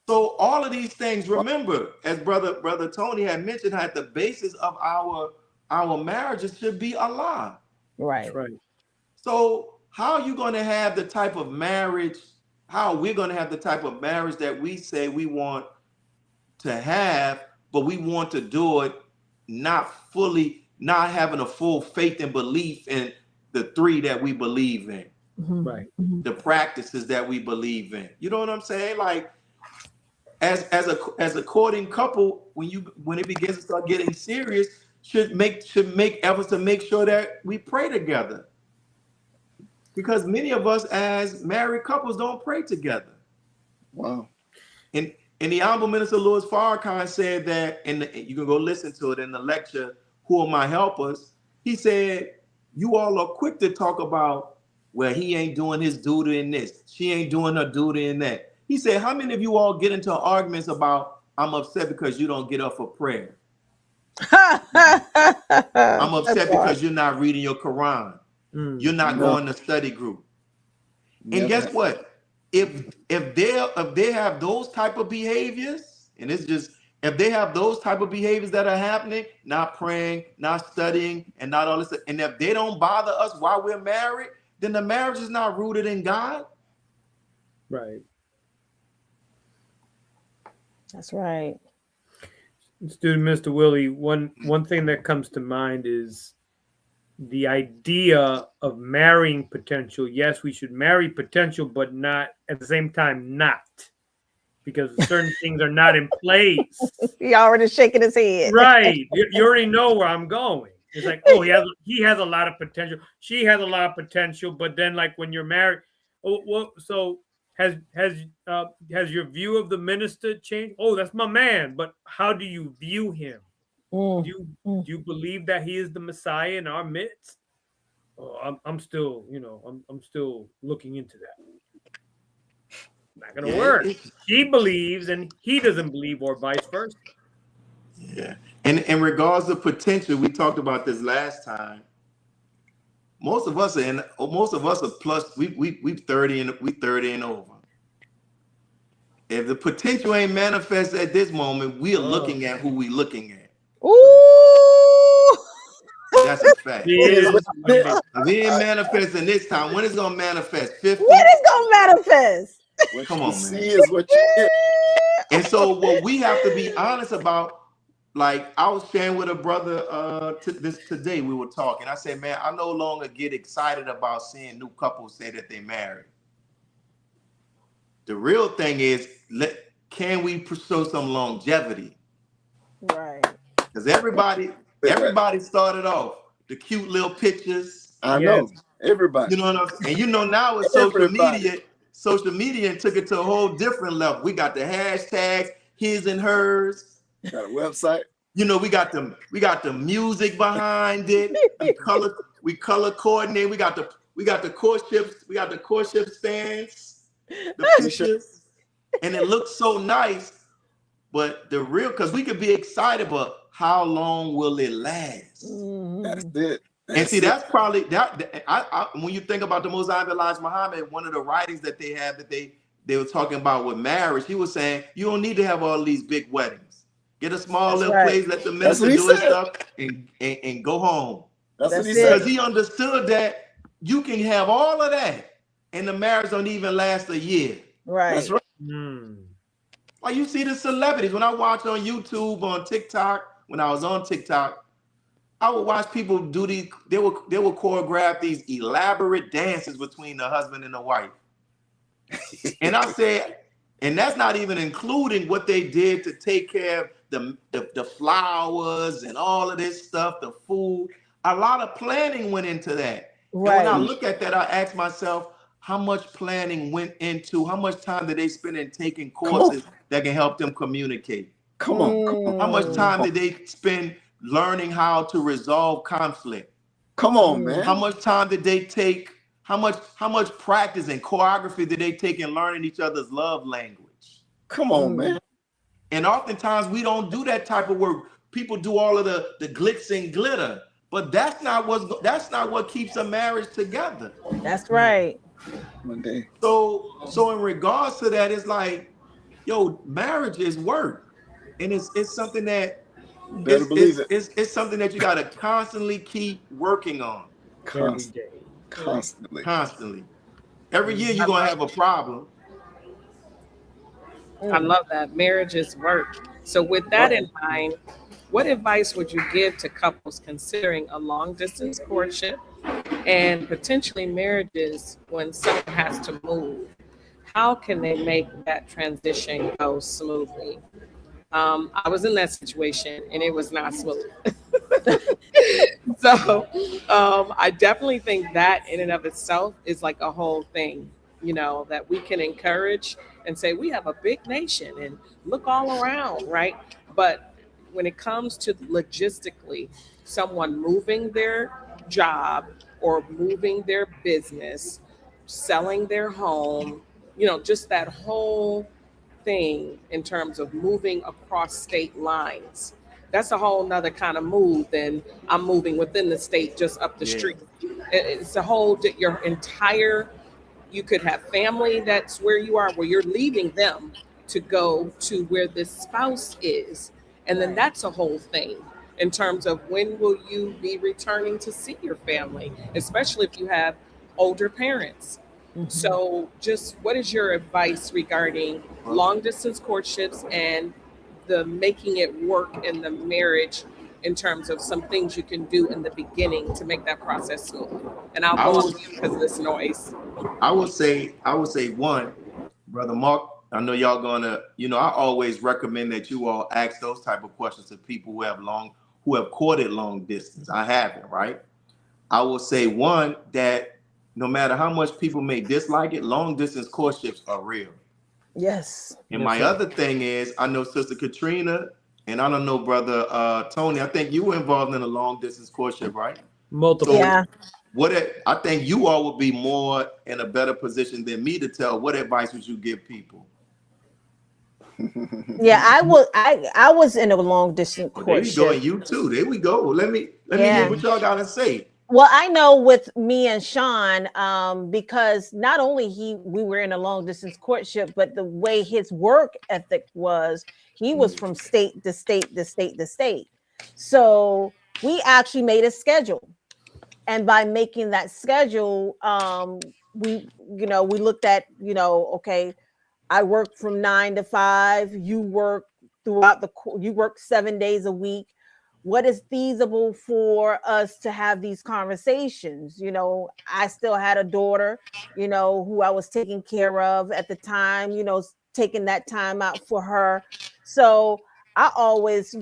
So all of these things, remember, as brother Tony had mentioned, how the basis of our marriages should be Allah. Right. Right. So how are you going to have the type of marriage? How are we going to have the type of marriage that we say we want to have, but we want to do it not fully, not having a full faith and belief in the three that we believe in, Right. the practices that we believe in. You know what I'm saying? Like as a courting couple, when it begins to start getting serious, should make efforts to make sure that we pray together. Because many of us as married couples don't pray together. Wow. And the Honorable Minister Louis Farrakhan said that, and you can go listen to it in the lecture, Who Are My Helpers? He said, you all are quick to talk about, well, he ain't doing his duty in this. She ain't doing her duty in that. He said, how many of you all get into arguments about, I'm upset because you don't get up for prayer? I'm upset because you're not reading your Quran. You're not going to study group. And guess what? If they have those type of behaviors, and it's just, if they have those type of behaviors that are happening, not praying, not studying, and not all this, and if they don't bother us while we're married, then the marriage is not rooted in God. Right. That's right. Student Mr. Willie, one thing that comes to mind is the idea of marrying potential. Yes, we should marry potential, but not at the same time not, because certain things are not in place. He already shaking his head. Right. You already know where I'm going. It's like, oh, he has a lot of potential. She has a lot of potential, but then like when you're married, so has your view of the minister changed? Oh, that's my man, but how do you view him? Do you believe that he is the Messiah in our midst? Oh, I'm still, I'm still looking into that. Not gonna work. She believes and he doesn't believe, or vice versa. Yeah. And in regards to potential, we talked about this last time. Most of us are plus, we 30 and over. If the potential ain't manifest at this moment, we are looking at who we looking at. Ooh. That's a fact. If it ain't manifesting this time, when is it gonna manifest? 50? When is gonna manifest? Come on, man. See is what you get. And so what we have to be honest about, like I was sharing with a brother today, we were talking. I said, man, I no longer get excited about seeing new couples say that they married. The real thing is, can we pursue some longevity? Right. Because everybody started off the cute little pictures. I know. Everybody. You know what I'm saying? And now with social media took it to a whole different level. We got the hashtags, his and hers. Got a website. We got the music behind it. We color coordinate. We got the courtship stands, the pictures, and it looks so nice. But because we could be excited, but how long will it last? That's it. And see, that's probably that. When you think about the Most High Elijah Muhammad, one of the writings that they have that they were talking about with marriage, he was saying you don't need to have all these big weddings. Get a small little place, let the minister do his stuff, and go home. That's what he said. Because he understood that you can have all of that, and the marriage don't even last a year. Right. That's right. Like you see the celebrities. When I watch on YouTube, on TikTok, when I was on TikTok, I would watch people do these. They would choreograph these elaborate dances between the husband and the wife. And I said, and that's not even including what they did to take care of the flowers and all of this stuff, the food. A lot of planning went into that. And when I Right. look at that, I ask myself, how much planning went into, how much time did they spend in taking Come on. courses that can help them communicate? Come on. Come on. How much time Mm. did they spend learning how to resolve conflict? Come on, man. How much time did they take? How much practice and choreography did they take in learning each other's love language? Come on, man. And oftentimes we don't do that type of work. People do all of the glitz and glitter, but that's not what keeps a marriage together. That's right. One day. So in regards to that, it's like, yo, marriage is work, and it's something that Better believe it. It's something that you got to constantly keep working on. Constantly. Every year you're gonna have a problem. I love that. Marriage is work. So with that in mind, what advice would you give to couples considering a long distance courtship and potentially marriages when someone has to move? How can they make that transition go smoothly? I was in that situation and it was not smooth. So I definitely think that in and of itself is like a whole thing, you know, that we can encourage and say, we have a big nation and look all around, right? But when it comes to logistically, someone moving their job or moving their business, selling their home, you know, just that whole thing in terms of moving across state lines. That's a whole nother kind of move than I'm moving within the state just up the street. It's a whole, your entire, you could have family that's where you are, where you're leaving them to go to where this spouse is. And then that's a whole thing in terms of when will you be returning to see your family, especially if you have older parents. So just what is your advice regarding long distance courtships and the making it work in the marriage in terms of some things you can do in the beginning to make that process smooth? And I'll go on mute because of this noise. I would say one, Brother Mark, I know y'all gonna, I always recommend that you all ask those type of questions to people who have courted long distance. I haven't, right? I will say one, that no matter how much people may dislike it, long distance courtships are real. Yes. And my other thing is, I know Sister Katrina, and I don't know Brother Tony, I think you were involved in a long distance courtship, right? Multiple. Yeah. I think you all would be more in a better position than me to tell what advice would you give people? Yeah, I was in a long distance courtship. There you go, and you too. There we go. Let me hear what y'all gotta say. Well, I know with me and Sean, because not only we were in a long distance courtship, but the way his work ethic was, he was from state to state to state to state. So we actually made a schedule. And by making that schedule, we looked at, okay, I work from 9 to 5. You work you work 7 days a week. What is feasible for us to have these conversations? I still had a daughter, who I was taking care of at the time, taking that time out for her. So I always,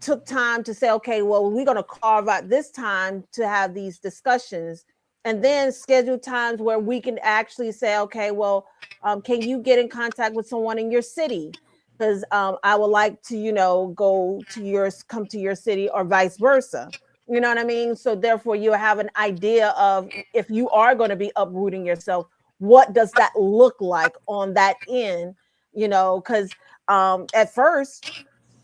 took time to say, okay, well, we're going to carve out this time to have these discussions, and then schedule times where we can actually say, okay, well, can you get in contact with someone in your city? Because I would like to, come to your city, or vice versa. You know what I mean? So therefore, you have an idea of, if you are going to be uprooting yourself, what does that look like on that end? Because at first,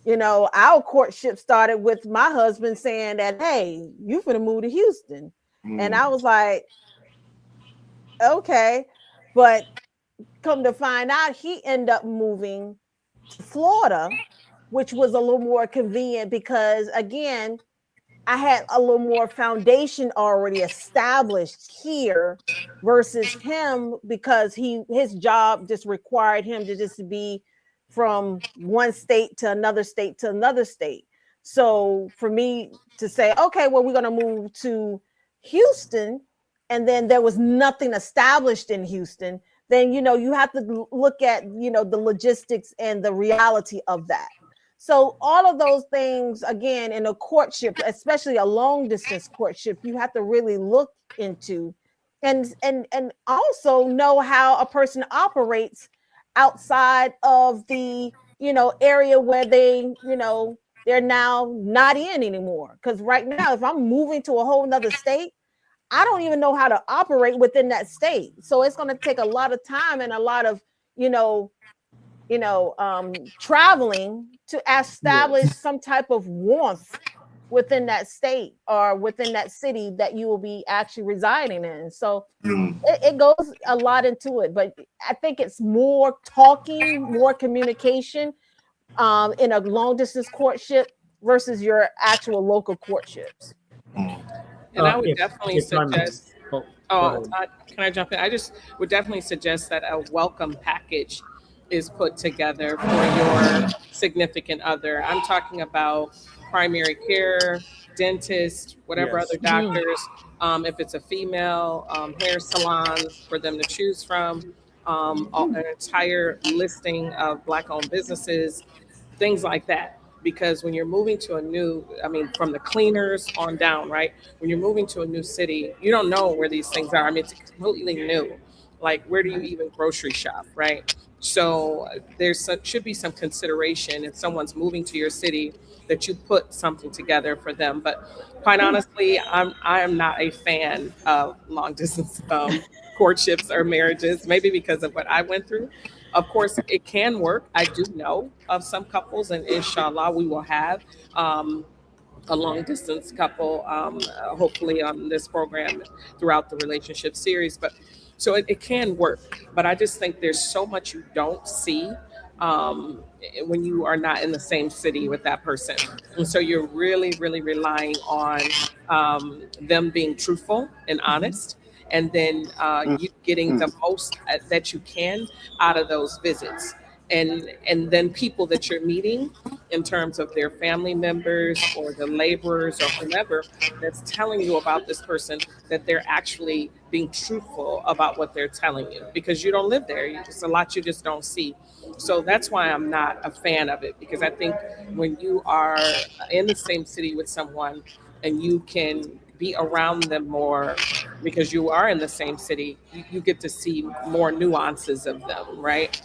our courtship started with my husband saying that, hey, you finna move to Houston. And I was like, okay. But come to find out, he ended up moving to Florida, which was a little more convenient because, again, I had a little more foundation already established here versus him, because his job just required him to just be from one state to another state to another state. So for me to say, okay, well, we're going to move to Houston, and then there was nothing established in Houston, then you have to look at the logistics and the reality of that. So all of those things, again, in a courtship, especially a long distance courtship, you have to really look into, and also know how a person operates outside of the area where they're now not in anymore. Because right now, if I'm moving to a whole nother state, I don't even know how to operate within that state. So it's going to take a lot of time and a lot of traveling to establish some type of warmth within that state or within that city that you will be actually residing in. So it goes a lot into it, but I think it's more talking, more communication in a long distance courtship versus your actual local courtships. And I would definitely suggest. Go Oh, ahead. can I jump in? I just would definitely suggest that a welcome package is put together for your significant other. I'm talking about primary care, dentist, whatever Yes. other doctors. If it's a female, hair salons for them to choose from, an entire listing of Black-owned businesses, things like that. Because when you're moving to a new, I mean, from the cleaners on down, right? When you're moving to a new city, you don't know where these things are. I mean, it's completely new. Like, where do you even grocery shop, right? So should be some consideration if someone's moving to your city that you put something together for them. But quite honestly, I am not a fan of long distance courtships or marriages. Maybe because of what I went through. Of course, it can work. I do know of some couples, and inshallah, we will have a long distance couple, hopefully on this program throughout the relationship series. But so it can work, but I just think there's so much you don't see when you are not in the same city with that person. And so you're really, really relying on them being truthful and honest. And then you getting the most that you can out of those visits. And then people that you're meeting in terms of their family members or the laborers or whomever that's telling you about this person, that they're actually being truthful about what they're telling you, because you don't live there. It's a lot you just don't see. So that's why I'm not a fan of it, because I think when you are in the same city with someone and you can be around them more because you are in the same city, you get to see more nuances of them, right?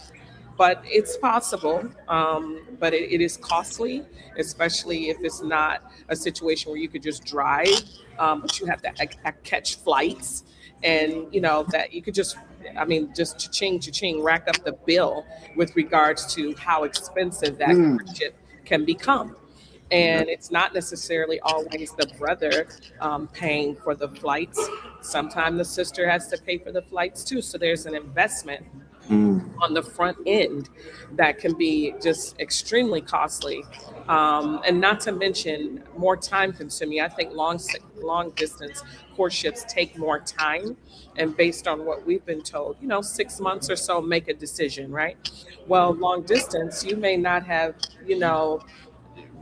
But it's possible. But it is costly, especially if it's not a situation where you could just drive, but you have to catch flights, and that you could just, I mean, just cha-ching, rack up the bill with regards to how expensive that courtship can become. And it's not necessarily always the brother paying for the flights. Sometimes the sister has to pay for the flights too. So there's an investment on the front end that can be just extremely costly, and not to mention more time consuming. I think long distance courtships take more time, and based on what we've been told, 6 months or so, make a decision, right? Well, long distance, you may not have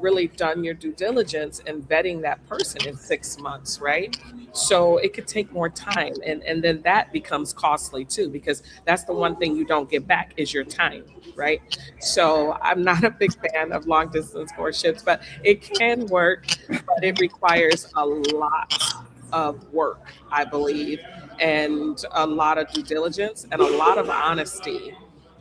really done your due diligence and vetting that person in 6 months, right? So it could take more time. And then that becomes costly too, because that's the one thing you don't get back is your time, right? So I'm not a big fan of long distance courtships, but it can work, but it requires a lot of work, I believe, and a lot of due diligence and a lot of honesty.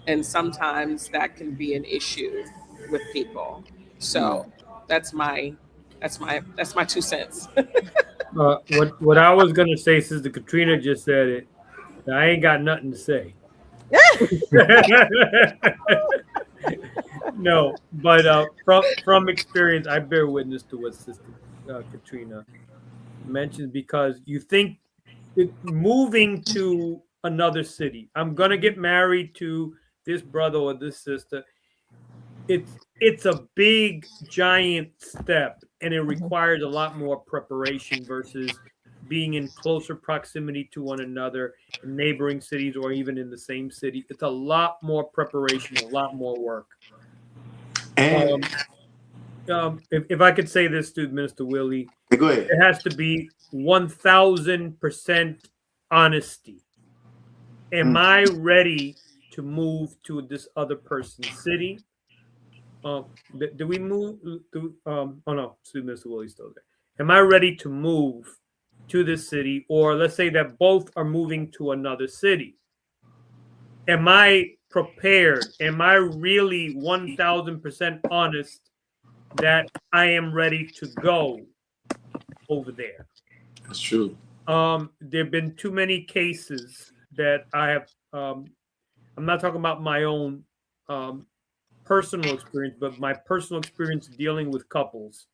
And sometimes that can be an issue with people. So that's my 2 cents. What I was gonna say, Sister Katrina just said it. I ain't got nothing to say. No, but from experience, I bear witness to what Sister Katrina mentioned, because you think moving to another city, I'm gonna get married to this brother or this sister. It's a big giant step, and it requires a lot more preparation versus being in closer proximity to one another in neighboring cities or even in the same city. It's a lot more preparation, a lot more work. And If I could say this to Minister Willie, go ahead. it has to be 1000% honesty. Am I ready to move to this other person's city? Do we move to? Oh no, Mr. Willie's still there. Am I ready to move to this city, or let's say that both are moving to another city? Am I prepared? Am I really 1,000% honest that I am ready to go over there? That's true. There have been too many cases that I have. I'm not talking about my own personal experience, but my personal experience dealing with couples,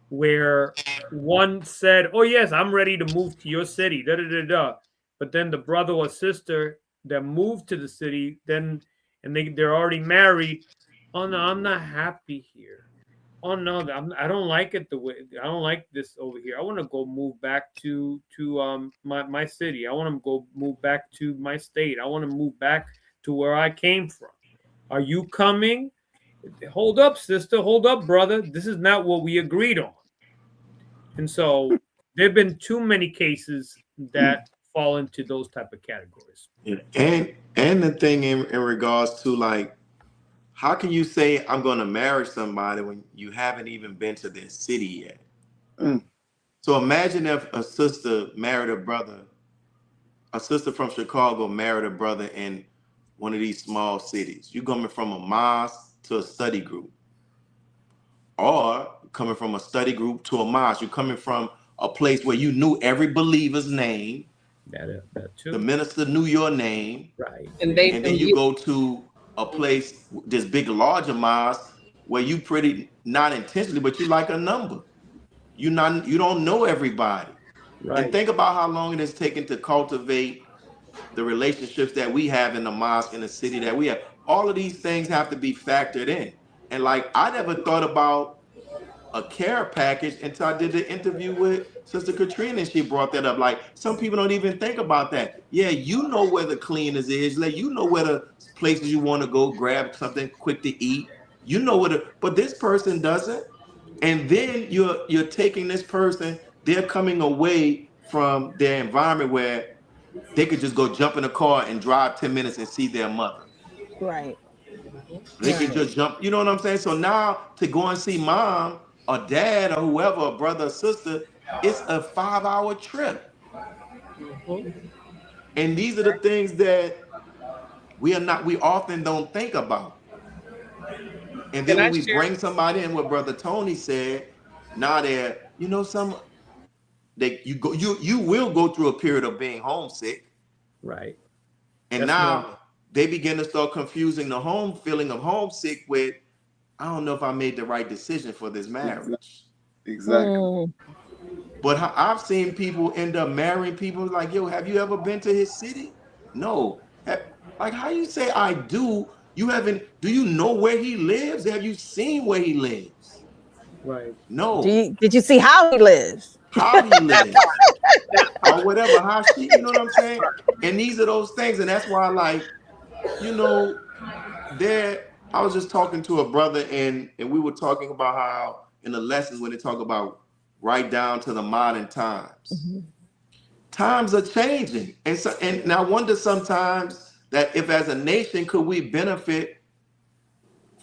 where one said, "Oh yes, I'm ready to move to your city," da da da da, but then the brother or sister that moved to the city, then and they're already married. Oh no, I'm not happy here. Oh no, I don't like it the way I don't like this over here. I want to go move back to my city. I want to go move back to my state. I want to move back to where I came from. Are you coming? Hold up, sister. Hold up, brother. This is not what we agreed on. And so there have been too many cases that fall into those type of categories. Yeah. And the thing in regards to, like, how can you say I'm going to marry somebody when you haven't even been to their city yet? So imagine if a sister married a brother, a sister from Chicago married a brother in one of these small cities. You're coming from a mosque to a study group, or coming from a study group to a mosque. You're coming from a place where you knew every believer's name. That too. The minister knew your name. Right. And then you go to a place, this big, larger mosque, where you pretty, not intentionally, but you like a number. You don't know everybody. Right. And think about how long it has taken to cultivate the relationships that we have in the mosque, in the city that we have. All of these things have to be factored in. And like, I never thought about a care package until I did the interview with Sister Katrina, and she brought that up. Like, some people don't even think about that. Yeah, you know where the cleaners is, like, you know where the places you want to go grab something quick to eat. You know but this person doesn't. And then you're taking this person, they're coming away from their environment where they could just go jump in a car and drive 10 minutes and see their mother. Right. They could just jump, you know what I'm saying? So now to go and see mom or dad or whoever, a brother or sister, it's a 5-hour trip. And these are the things that we often don't think about. And then when we bring somebody in, what Brother Tony said, now they're, you will go through a period of being homesick. Right. And that's now they begin to start confusing the home feeling of homesick with, I don't know if I made the right decision for this marriage. Exactly. But I've seen people end up marrying people like, yo, have you ever been to his city? No. Like, how you say I do? You haven't. Do you know where he lives? Have you seen where he lives? Right. No. Did you see how he lives? How he lives. Or whatever. How she, you know what I'm saying? And these are those things. And that's why, like, I was just talking to a brother, and we were talking about how in the lessons when they talk about right down to the modern times, times are changing. And I wonder sometimes that if as a nation could we benefit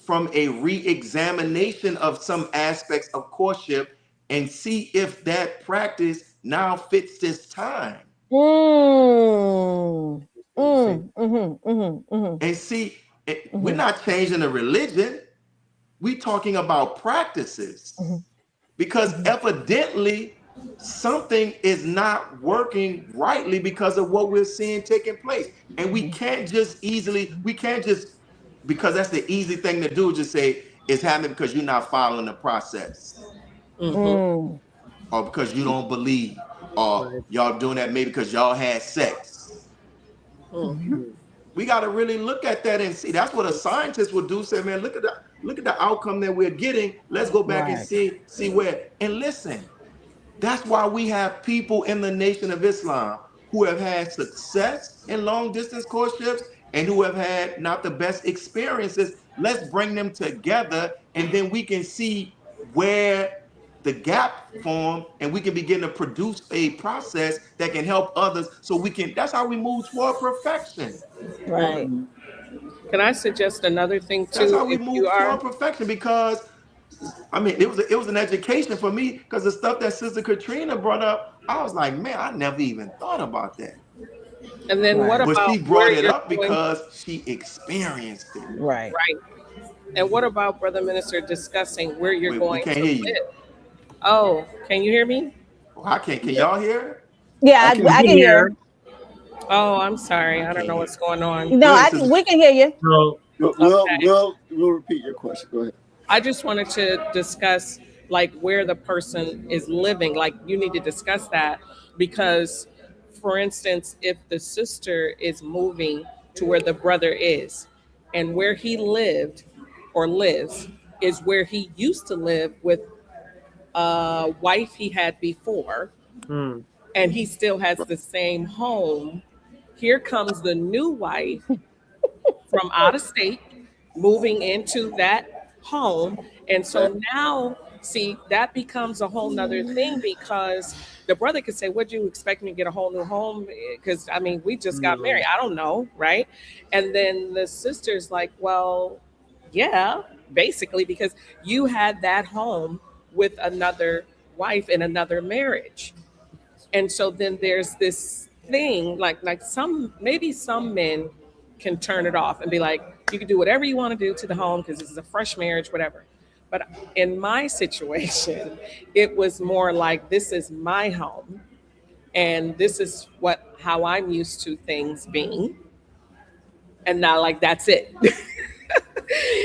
from a re-examination of some aspects of courtship and see if that practice now fits this time. And see, we're not changing the religion. We're talking about practices. Because evidently something is not working rightly because of what we're seeing taking place. And we can't just because that's the easy thing to do, just say it's happening because you're not following the process. Or because you don't believe, or y'all doing that maybe because y'all had sex. We got to really look at that and see. That's what a scientist would do. Say, man, look at the outcome that we're getting. Let's go back and see where. And listen, that's why we have people in the Nation of Islam who have had success in long distance courtships and who have had not the best experiences. Let's bring them together, and then we can see where the gap form, and we can begin to produce a process that can help others. So we can. That's how we move toward perfection. Right. Can I suggest another thing That's too? how we If you move are, toward perfection. Because I mean, it was an education for me, because the stuff that Sister Katrina brought up, I was like, man, I never even thought about that. and then what Right. But about she brought where it you're up going? because she experienced it. Right. Right. And what about, Brother Minister, discussing where you're We going can't to hear you. live? Oh, can you hear me? Well, I can't. Can y'all hear? Yeah, I can hear. Oh, I'm sorry. I don't can't know hear. what's going on. No, Go ahead, Sister. we can hear you. So We'll repeat your question. Go ahead. I just wanted to discuss like where the person is living. Like you need to discuss that because, for instance, if the sister is moving to where the brother is, and where he lived or lives is where he used to live with a wife he had before, and he still has the same home. Here comes the new wife from out of state moving into that home. And so now, see, that becomes a whole nother thing because the brother could say, "Would you expect me to get a whole new home? Because I mean, we just got married. I don't know, right?" And then the sister's like, "Well, yeah, basically, because you had that home with another wife in another marriage." And so then there's this thing like some men can turn it off and be like, you can do whatever you want to do to the home because this is a fresh marriage, whatever. But in my situation, it was more like this is my home and this is how I'm used to things being. And now like that's it.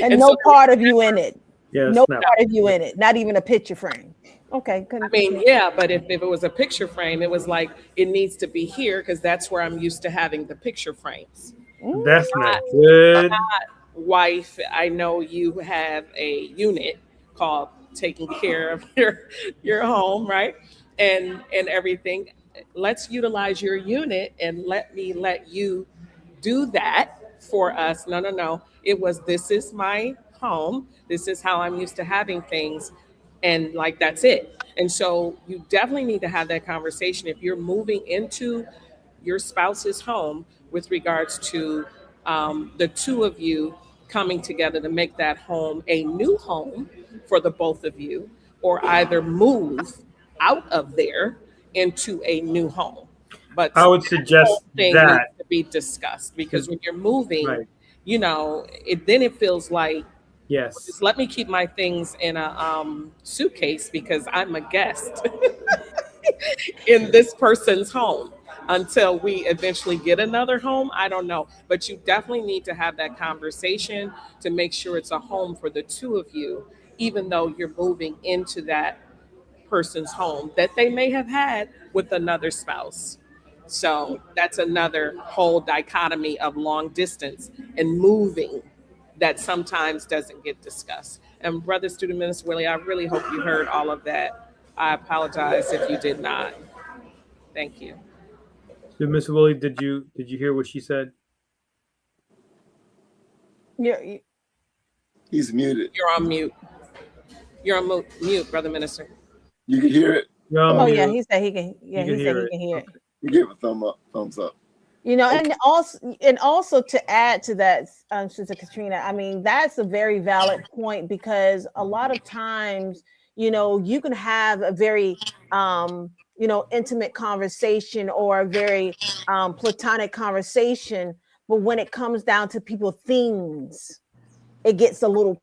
And And no so part of you in it. yes, No no. part of you in it. Not even a picture frame. Okay. I mean, yeah, but if it was a picture frame, it was like it needs to be here because that's where I'm used to having the picture frames. That's not good. Wife, I know you have a unit called taking care of your home, right? And everything. Let's utilize your unit and let you do that for us. No, no, no. It was this is my home. This is how I'm used to having things. And like that's it. And so you definitely need to have that conversation if you're moving into your spouse's home with regards to the two of you coming together to make that home a new home for the both of you, or either move out of there into a new home. But I would that whole suggest thing needs that. to be discussed because when you're moving, Right. it feels like Yes. just let me keep my things in a suitcase because I'm a guest in this person's home until we eventually get another home. I don't know. But you definitely need to have that conversation to make sure it's a home for the two of you, even though you're moving into that person's home that they may have had with another spouse. So that's another whole dichotomy of long distance and moving that sometimes doesn't get discussed. And Brother Student Minister Willie, I really hope you heard all of that. I apologize if you did not. Thank you. So, Miss Willie, did you hear what she said? He's muted. You're on mute. You're on mute, Brother Minister. You can hear it. You're on Oh mute. yeah, he said he can. Yeah, he said he can hear it. You give a thumbs up. And also to add to that, Sister Katrina, I mean, that's a very valid point because a lot of times, you can have a very, intimate conversation or a very platonic conversation, but when it comes down to people things, it gets a little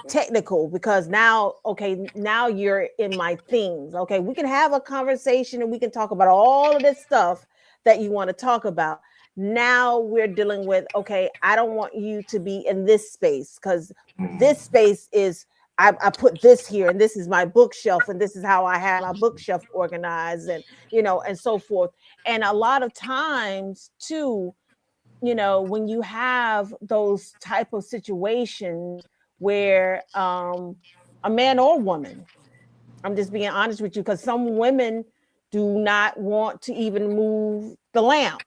technical because now you're in my things. Okay, we can have a conversation and we can talk about all of this stuff that you want to talk about. Now we're dealing with, okay, I don't want you to be in this space because this space is I put this here and this is my bookshelf and this is how I have my bookshelf organized and and so forth. And a lot of times too, when you have those type of situations where a man or woman, I'm just being honest with you, because some women do not want to even move the lamp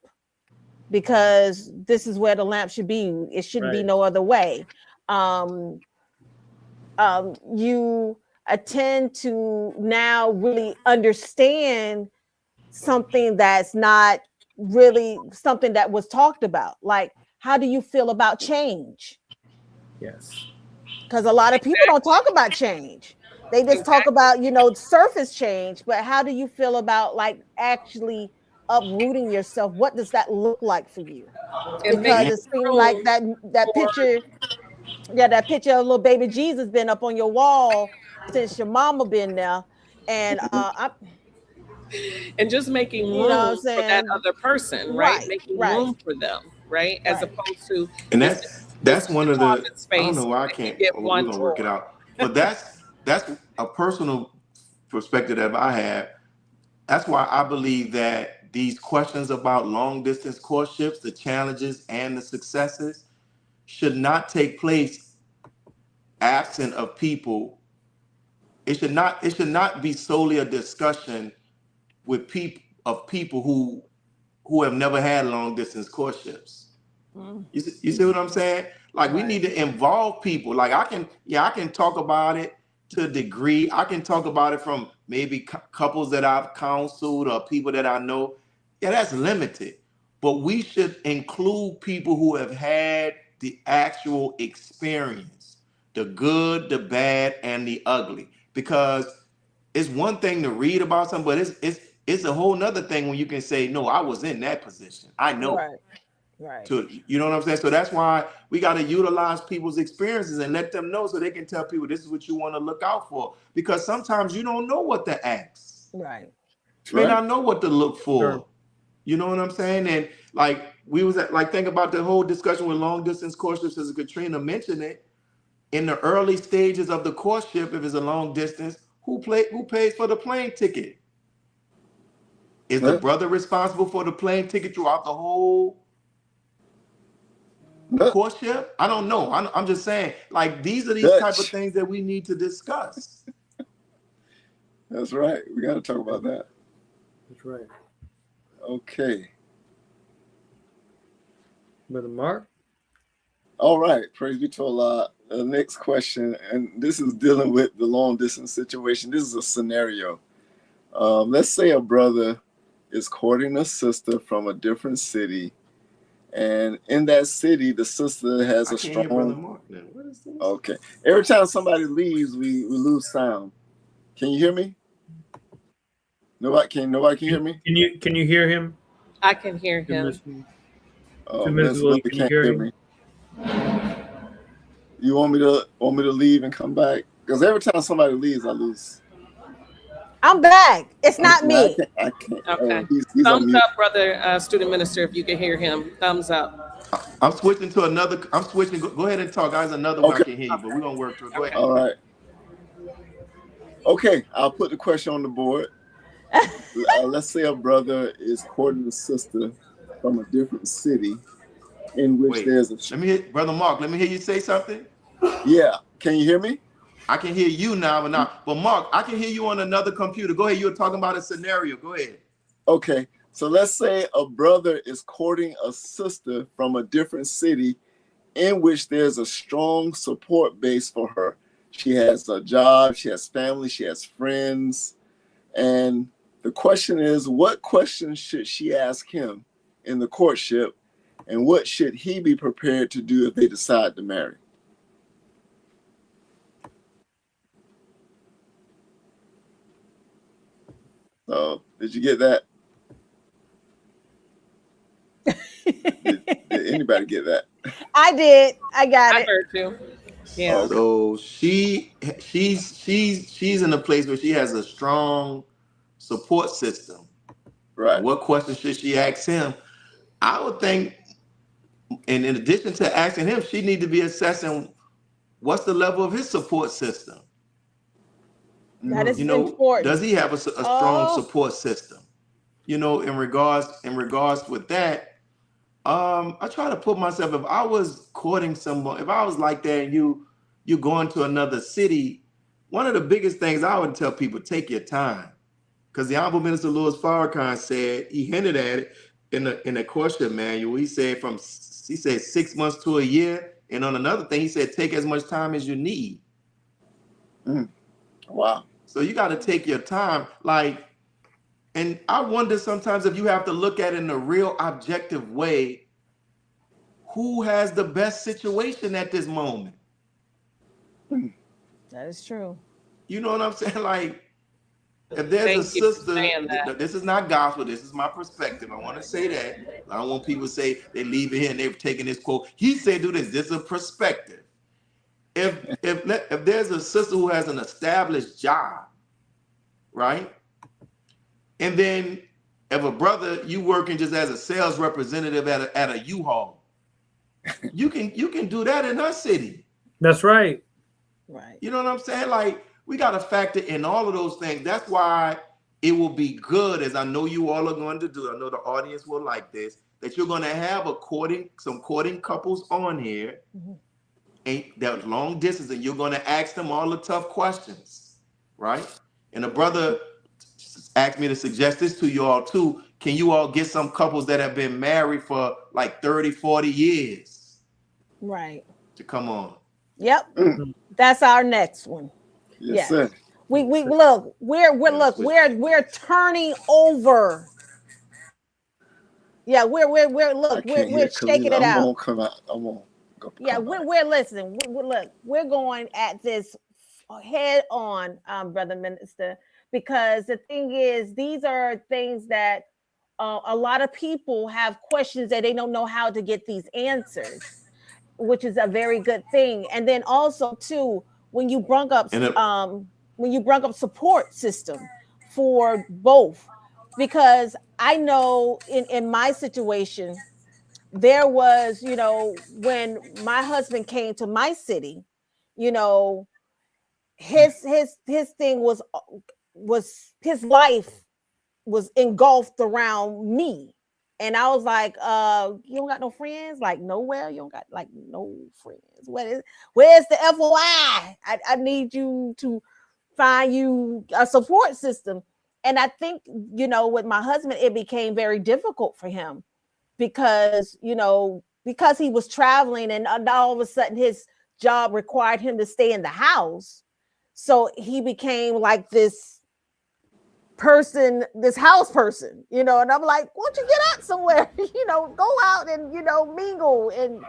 because this is where the lamp should be. It shouldn't be no other way. You tend to now really understand something that's not really something that was talked about. Like, how do you feel about change? Yes. Because a lot of people don't talk about change. They just talk about, surface change. But how do you feel about like actually uprooting yourself? What does that look like for you? And Because making it seemed like room that for picture, that picture of little baby Jesus been up on your wall since your mama been there. And and just making you know what I'm room for that saying? other person, right? Right, Making right, room for them, right? As right. opposed to And this that's is one your of the, closet I don't space know why I and you can't, get we're one gonna work it drawer. out. But that's a personal perspective that I have. That's why I believe that these questions about long distance courtships, the challenges and the successes, should not take place absent of people. It should not be solely a discussion with people who have never had long distance courtships. Mm, You see what I'm saying? Like we right. need to involve people. Like I can talk about it to a degree. I can talk about it from maybe couples that I've counseled or people that I know. Yeah, that's limited. But we should include people who have had the actual experience, the good, the bad, and the ugly. Because it's one thing to read about something, but it's a whole nother thing when you can say, no, I was in that position. I know. Right. Right. You know what I'm saying? So that's why we got to utilize people's experiences and let them know so they can tell people this is what you want to look out for. Because sometimes you don't know what to ask. Right. You may Right. not know what to look for. Sure. You know what I'm saying? And like we was at, like think about the whole discussion with long distance courtships, as Katrina mentioned it. In the early stages of the courtship, if it's a long distance, who pays for the plane ticket? Is the Yeah. brother responsible for the plane ticket throughout the whole Yeah. courtship? I don't know. I'm just saying, like, these are these type of Dutch. things that we need to discuss. That's right. We got to talk about that. That's right. Okay. Brother Mark? All right. Praise be to Allah. The next question, and this is dealing with the long distance situation. This is a scenario. Let's say a brother is courting a sister from a different city, and in that city, the sister has I a can't hear Brother strong. Mark now. What is this? Okay. Every time somebody leaves, we lose sound. Can you hear me? Nobody can hear me? Can you hear him? I can hear To him. Miss Miss Willie, Willie can you can't hear hear him? me. You want me to leave and come back? Because every time somebody leaves, I lose. I'm back. It's not me. I can't. Okay. He's on Thumbs mute. up, brother student minister, if you can hear him. Thumbs up. I'm switching to another. I'm switching. Go ahead and talk, guys. Another one I Okay. can hear you, but we're gonna work through it. Go ahead. All right. Okay, I'll put the question on the board. Let's say a brother is courting a sister from a different city in which Wait. there's a. Let me hear, Brother Mark. Let me hear you say something. Yeah. Can you hear me? I can hear you now, but Mark, I can hear you on another computer. Go ahead. You were talking about a scenario. Go ahead. Okay. So let's say a brother is courting a sister from a different city in which there's a strong support base for her. She has a job, she has family, she has friends. And the question is, what questions should she ask him in the courtship? And what should he be prepared to do if they decide to marry? So, did you get that? Did anybody get that? I did. I got I it. heard you. Yeah. So she's in a place where she has a strong support system. Right. What questions should she ask him? I would think, and in addition to asking him, she need to be assessing what's the level of his support system. That is You know, important. does he have a strong support system? You know, in regards with that, I try to put myself, if I was courting someone, if I was like that and you going to another city, one of the biggest things I would tell people, take your time. Because the Honorable Minister Louis Farrakhan said, he hinted at it in the courtship manual. He said 6 months to a year. And on another thing, he said, take as much time as you need. Wow. So you got to take your time. Like, and I wonder sometimes if you have to look at it in a real objective way, who has the best situation at this moment? That is true. You know what I'm saying? Like, if there's a Thank you for sister, saying that. this is not gospel, this is my perspective. I want to say that. I don't want people to say they leave it here and they're taking this quote. He said, do this. This is a perspective. If there's a sister who has an established job, right? And then if a brother, you working just as a sales representative at a U-Haul, you can do that in our city. That's right. Right. You know what I'm saying? Like, we got to factor in all of those things. That's why it will be good, as I know you all are going to do. I know the audience will like this, that you're going to have some courting couples on here, and that long distance, and you're going to ask them all the tough questions, right? And a brother asked me to suggest this to you all too. Can you all get some couples that have been married for like 30, 40 years? Right. To come on. Yep. That's our next one. Yes, sir. We look, we're turning over. Yeah, we're shaking it out. I'm on. Yeah, we're listening. We're going at this head on, Brother Minister, because the thing is, these are things that a lot of people have questions that they don't know how to get these answers, which is a very good thing. And then also too, when you brought up support system for both, because I know in my situation, there was, when my husband came to my city, his thing was his life was engulfed around me. And I was like, you don't got no friends? Like nowhere? You don't got like no friends. Where's the FOI? I need you to find you a support system. And I think, with my husband, it became very difficult for him because he was traveling and all of a sudden his job required him to stay in the house. So he became like this house person, and I'm like, why don't you get out somewhere, go out and, mingle. And,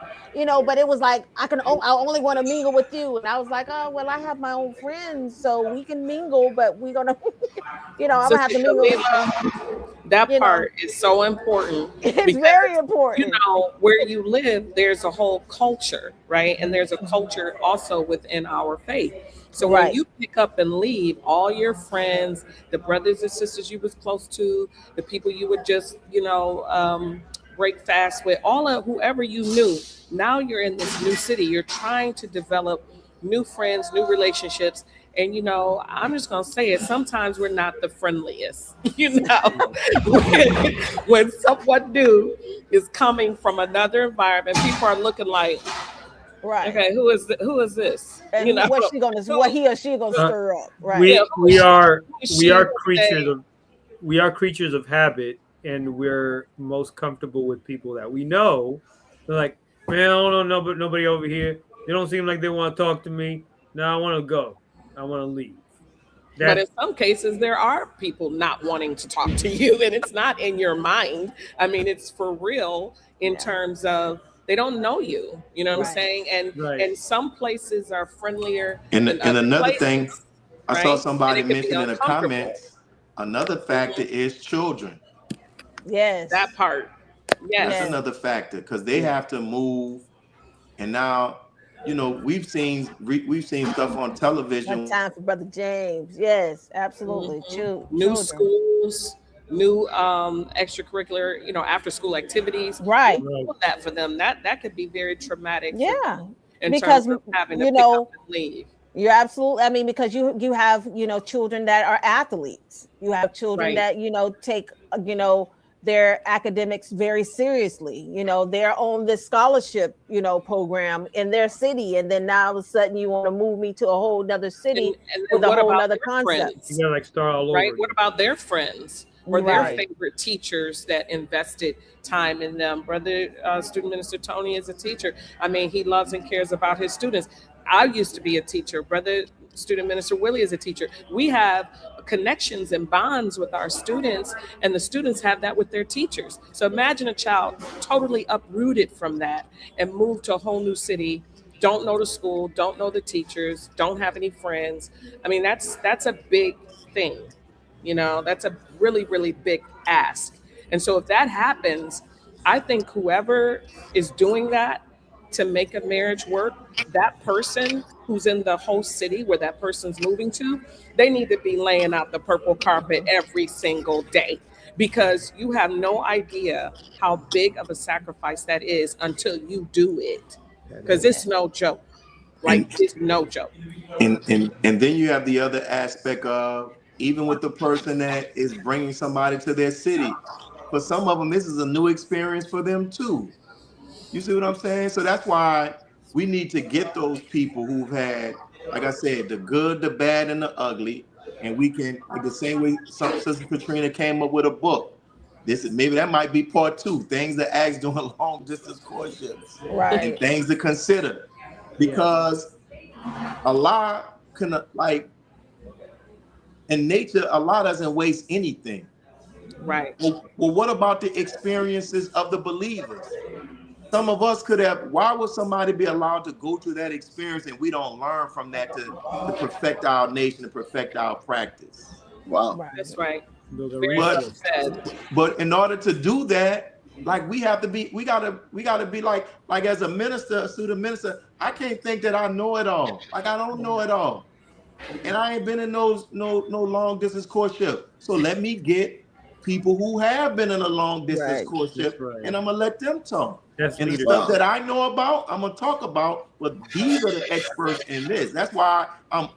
but it was like, I only want to mingle with you. And I was like, oh, well, I have my own friends, so we can mingle, but we're going to, I'm going to have to mingle. That part is so important. It's very important. Where you live, there's a whole culture, right? And there's a culture also within our faith. So when you pick up and leave, all your friends, the brothers and sisters you was close to, the people you would just, break fast with, all of whoever you knew, now you're in this new city. You're trying to develop new friends, new relationships. And, I'm just going to say it. Sometimes we're not the friendliest, when someone new is coming from another environment, people are looking like, right. Okay, who is this? And what he or she gonna stir up? Right. We are creatures of habit, and we're most comfortable with people that we know. They're like, man, I don't know nobody over here. They don't seem like they want to talk to me. No, I want to go. I want to leave. But in some cases, there are people not wanting to talk to you, and it's not in your mind. I mean, it's for real in terms of they don't know you. You know what I'm saying? And some places are friendlier. And another thing, I saw somebody mention in the comments, another factor is children. Yes. That part. Yes. That's another factor because they have to move. And now, we've seen stuff on television. One time for Brother James. Yes, absolutely. New schools, new extracurricular, after school activities. Right. All of that for them. That could be very traumatic. Yeah. Because of having to pick up and leave. You're absolutely. I mean, because you have children that are athletes. You have children that take their academics very seriously. They're on this scholarship program in their city, and then now all of a sudden you want to move me to a whole other city with a whole other concept. You gotta start all over. Right. What about their friends or their favorite teachers that invested time in them? Brother Student Minister Tony is a teacher. I mean, he loves and cares about his students. I used to be a teacher. Brother Student Minister Willie is a teacher. We have connections and bonds with our students, and the students have that with their teachers. So imagine a child totally uprooted from that and moved to a whole new city, don't know the school, don't know the teachers, don't have any friends. I mean, that's a big thing. That's a really, really big ask. And so if that happens, I think whoever is doing that to make a marriage work, that person who's in the host city where that person's moving to, they need to be laying out the purple carpet every single day, because you have no idea how big of a sacrifice that is until you do it. Because it's no joke. Like, And it's no joke. and then you have the other aspect of, even with the person that is bringing somebody to their city, for some of them this is a new experience for them too. You see what I'm saying? So that's why we need to get those people who've had, like I said, the good, the bad, and the ugly. And we can, like the same way Sister Katrina came up with a book. This is, maybe that might be part 2, things to ask during long distance courtships, and Right. things to consider. Because a lot can, like, in nature, a lot doesn't waste anything. Right. Well, what about the experiences of the believers? Some of us could have, why would somebody be allowed to go through that experience and we don't learn from that to perfect our nation, to perfect our practice? Wow. Right. That's right. Those are Very well resources. said. But in order to do that, like, we gotta be like as a minister, a student minister, I can't think that I know it all. Like, I don't know it all. And I ain't been in no long distance courtship. So let me get people who have been in a long distance Right. courtship, That's right. and I'm gonna let them talk. That's And the leadership. stuff that I know about, I'm gonna talk about, but these are the experts in this. That's why I'm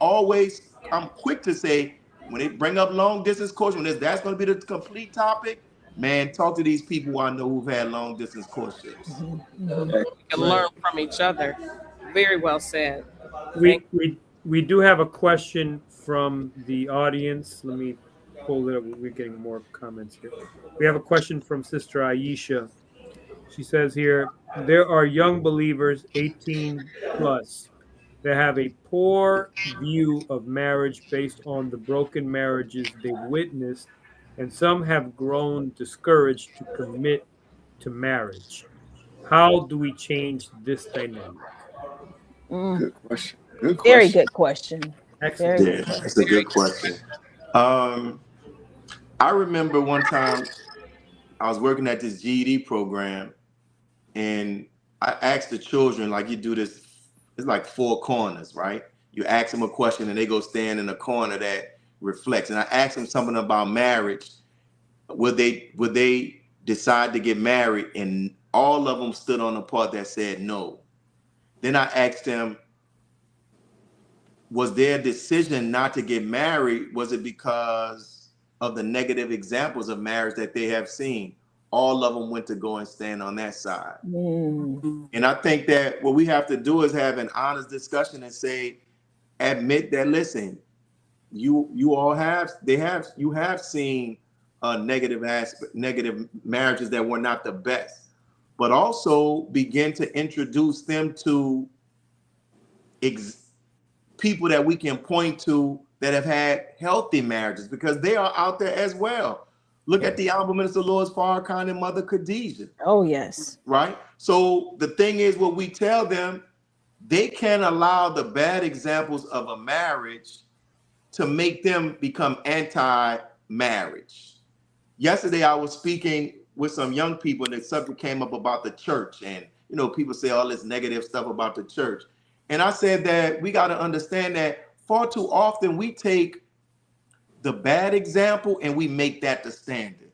quick to say, when they bring up long distance courtship, when that's gonna be the complete topic, man, talk to these people I know who've had long distance courtships. We can learn from each other. Very well said. We do have a question from the audience. Let me pull it up. We're getting more comments here. We have a question from Sister Aisha. She says here, there are young believers 18 plus that have a poor view of marriage based on the broken marriages they've witnessed, and some have grown discouraged to commit to marriage. How do we change this dynamic? Good question. Good question. Very good question. Excellent. Very Yeah, that's a good question. I remember one time I was working at this GED program, and I asked the children, like, you do this, it's like 4 corners, right? You ask them a question and they go stand in a corner that reflects. And I asked them something about marriage. Would they decide to get married? And all of them stood on the part that said no. Then I asked them, was their decision not to get married, was it because of the negative examples of marriage that they have seen? All of them went to go and stand on that side. And I think that what we have to do is have an honest discussion and say, admit that, listen, you have seen negative marriages that were not the best, but also begin to introduce them to people that we can point to that have had healthy marriages, because they are out there as well. Look at the Honorable Minister Louis Farrakhan and Mother Khadijah. Oh, yes. Right? So the thing is, what we tell them, they can't allow the bad examples of a marriage to make them become anti-marriage. Yesterday, I was speaking with some young people, and the subject came up about the church. And, people say all this negative stuff about the church. And I said that we got to understand that far too often we take the bad example and we make that the standard.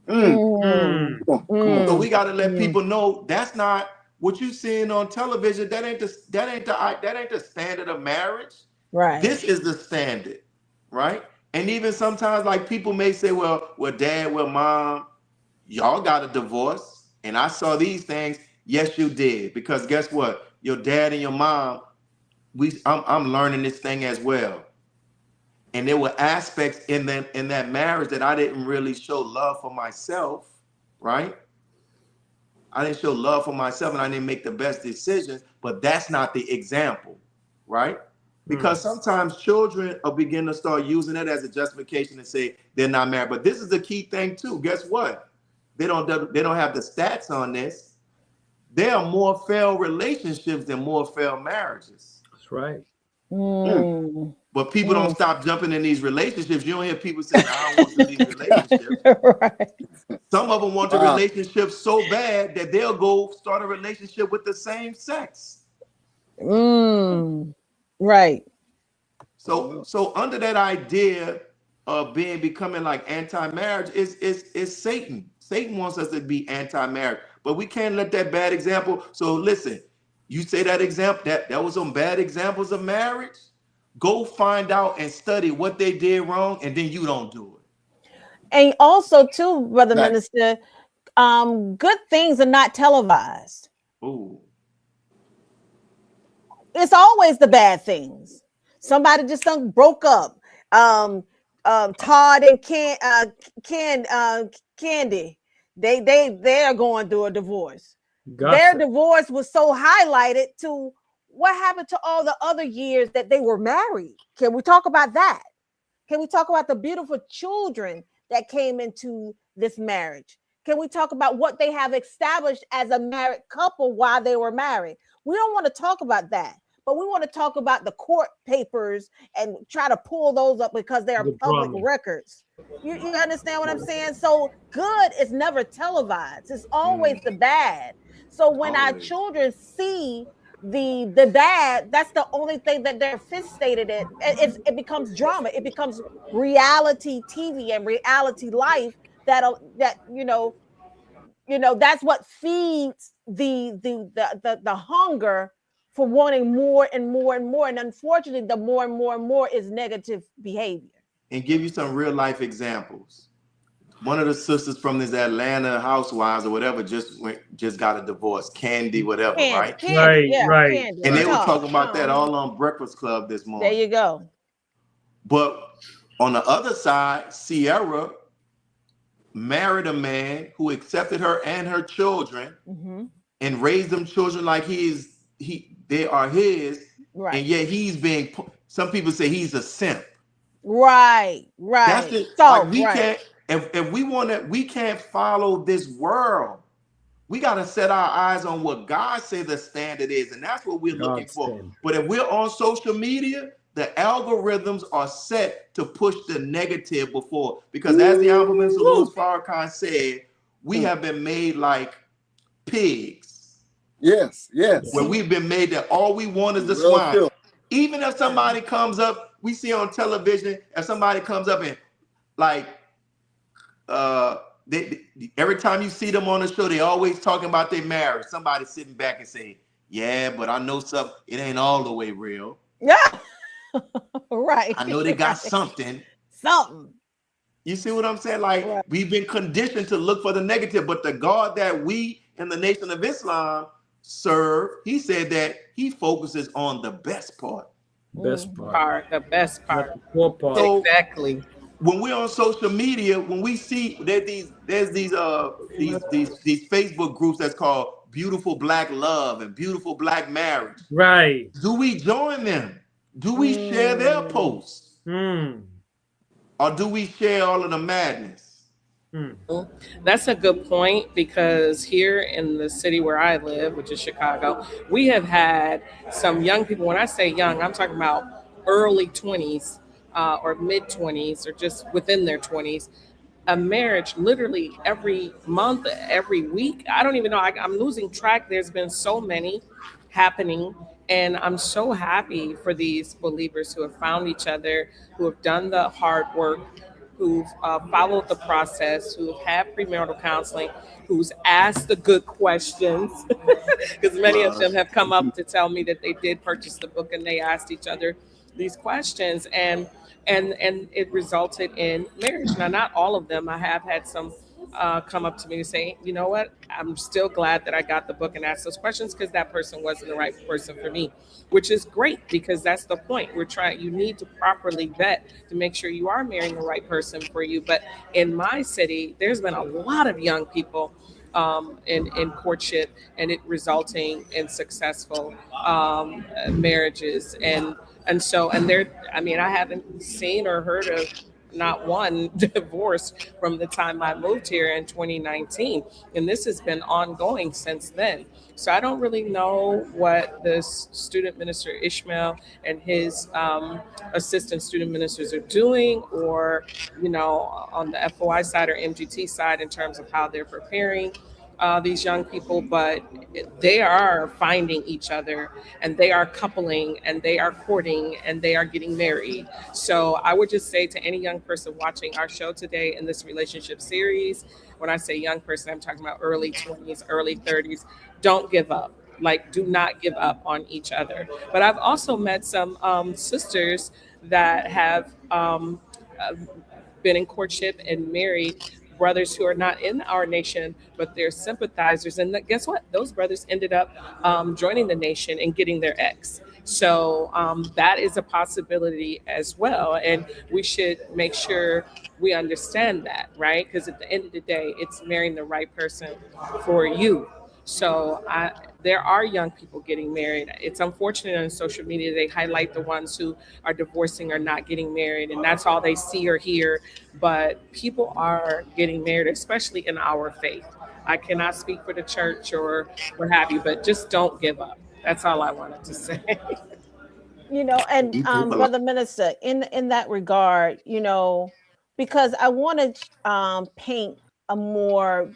So we got to let people know that's not what you're seeing on television. That ain't the standard of marriage. Right. This is the standard, right? And even sometimes, like, people may say, well, dad, well, mom, y'all got a divorce, and I saw these things. Yes, you did, because guess what? Your dad and your mom, I'm learning this thing as well. And there were aspects in that marriage that I didn't really show love for myself, right? I didn't show love for myself, and I didn't make the best decisions, but that's not the example, right? Because sometimes children are beginning to start using it as a justification to say they're not married. But this is the key thing too. Guess what? They don't have the stats on this. There are more failed relationships than more failed marriages. That's right. But people don't stop jumping in these relationships. You don't hear people saying, I don't want to leave relationships. Right. Some of them want the relationship so bad that they'll go start a relationship with the same sex. Right. So under that idea of becoming like anti-marriage is Satan. Satan wants us to be anti-marriage, but we can't let that bad example. So listen, you say that example, that was some bad examples of marriage. Go find out and study what they did wrong, and then you don't do it. And also, too, Brother Minister, good things are not televised. Ooh. It's always the bad things. Somebody just broke up. Todd and Candy, they are going through a divorce. Gotcha. Their divorce was so highlighted to what happened to all the other years that they were married. Can we talk about that? Can we talk about the beautiful children that came into this marriage? Can we talk about what they have established as a married couple while they were married? We don't want to talk about that, but we want to talk about the court papers and try to pull those up because they are public records. You understand what I'm saying? So good is never televised. It's always the bad. So when our children see the bad, that's the only thing that they're fixated in. It becomes drama. It becomes reality TV and reality life that that's what feeds the hunger for wanting more and more and more. And unfortunately, the more and more and more is negative behavior. And give you some real life examples. One of the sisters from this Atlanta Housewives or whatever just got a divorce. Candy, whatever, right? Candy, right. Candy. And they were talking about that all on Breakfast Club this morning. There you go. But on the other side, Sierra married a man who accepted her and her children and raised them children like they are his. Right. And yet he's being, some people say he's a simp. Right. That's it. So, like we can't, if we can't follow this world. We got to set our eyes on what God says the standard is, and that's what we're looking for. But if we're on social media, the algorithms are set to push the negative before, because as the Honorable Minister Louis Farrakhan said, we have been made like pigs. Yes. Where we've been made that all we want is the swine. Even if somebody comes up, we see on television, if somebody comes up and like, every time you see them on the show, they always talking about their marriage. Somebody sitting back and saying, yeah, but I know something. It ain't all the way real. Yeah. Right. I know they got something. You see what I'm saying? Like, we've been conditioned to look for the negative, but the God that we in the Nation of Islam serve, he said that he focuses on the best part. The best part. So, exactly. When we're on social media, when we see there's these Facebook groups that's called Beautiful Black Love and Beautiful Black Marriage. Right. Do we join them? Do we share their posts? Or do we share all of the madness? That's a good point, because here in the city where I live, which is Chicago, we have had some young people. When I say young, I'm talking about early 20s. Or mid 20s, or just within their 20s, a marriage literally every month, every week. I don't even know. I'm losing track. There's been so many happening, and I'm so happy for these believers who have found each other, who have done the hard work, who've followed the process, who have had premarital counseling, who's asked the good questions, because many of them have come up to tell me that they did purchase the book and they asked each other these questions, and it resulted in marriage. Now, not all of them. I have had some come up to me and say, you know what, I'm still glad that I got the book and asked those questions, because that person wasn't the right person for me, which is great, because that's the point. You need to properly vet to make sure you are marrying the right person for you. But in my city, there's been a lot of young people in courtship, and it resulting in successful marriages. And And so, and there, I mean, I haven't seen or heard of not one divorce from the time I moved here in 2019. And this has been ongoing since then. So I don't really know what this student minister Ishmael and his assistant student ministers are doing, or, you know, on the FOI side or MGT side in terms of how they're preparing these young people, but they are finding each other and they are coupling and they are courting and they are getting married. So I would just say to any young person watching our show today in this relationship series, when I say young person, I'm talking about early 20s, early 30s, don't give up. Like, do not give up on each other. But I've also met some sisters that have uh, been in courtship and married brothers who are not in our nation, but they're sympathizers. And guess what? Those brothers ended up joining the nation and getting their ex. So that is a possibility as well. And we should make sure we understand that, right? Because at the end of the day, it's marrying the right person for you. So there are young people getting married. It's unfortunate on social media they highlight the ones who are divorcing or not getting married, and that's all they see or hear. But people are getting married, especially in our faith. I cannot speak for the church or what have you, but just don't give up. That's all I wanted to say. You know, and brother minister, in that regard, you know, because I want to paint a more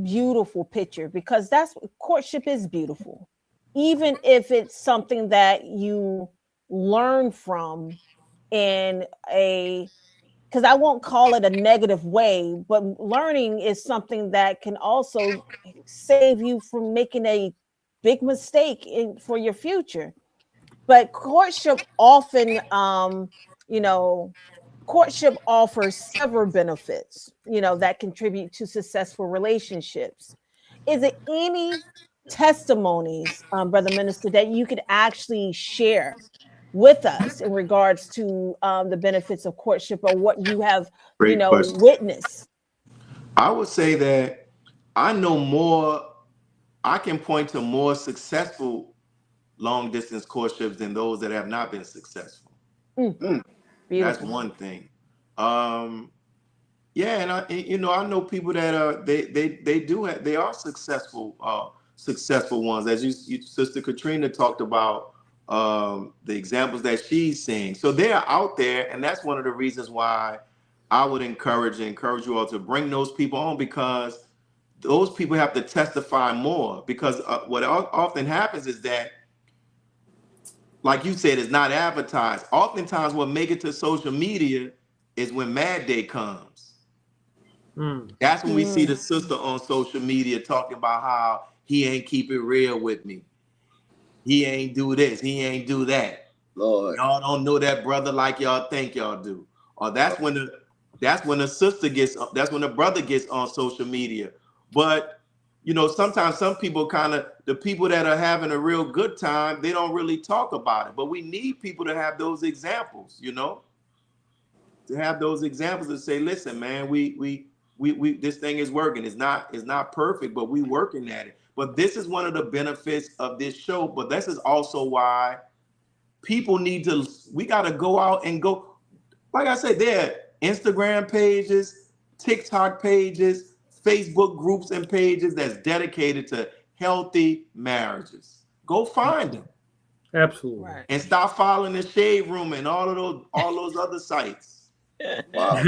beautiful picture, because that's courtship is beautiful, even if it's something that you learn from in a, because I won't call it a negative way, but learning is something that can also save you from making a big mistake for your future. But courtship often, you know, courtship offers several benefits, you know, that contribute to successful relationships. Is it any testimonies, brother minister, that you could actually share with us in regards to the benefits of courtship, or what you have, you Great know, question. witnessed? I would say that I know more, I can point to more successful long distance courtships than those that have not been successful. Mm, That's beautiful. one thing. Um, yeah, and I know people that are they do have, they are successful ones. As Sister Katrina talked about the examples that she's seeing. So they are out there, and that's one of the reasons why I would encourage you all to bring those people on, because those people have to testify more. Because what often happens is that, like you said, it's not advertised. Oftentimes, what make it to social media is when Mad Day comes. Mm. That's when we see Mm, the sister on social media talking about how he ain't keep it real with me. He ain't do this. He ain't do that. Lord. Y'all don't know that brother like y'all think y'all do. Or that's when the sister gets. That's when the brother gets on social media. But sometimes some people the people that are having a real good time, they don't really talk about it. But we need people to have those examples. To have those examples to say, listen, man, we this thing is working. It's not perfect, but we working at it. But this is one of the benefits of this show. But this is also why people we got to go out and go. Like I said, there are Instagram pages, TikTok pages, Facebook groups and pages that's dedicated to healthy marriages. Go find them. Absolutely. right. And stop following the Shade Room and all those other sites. Wow.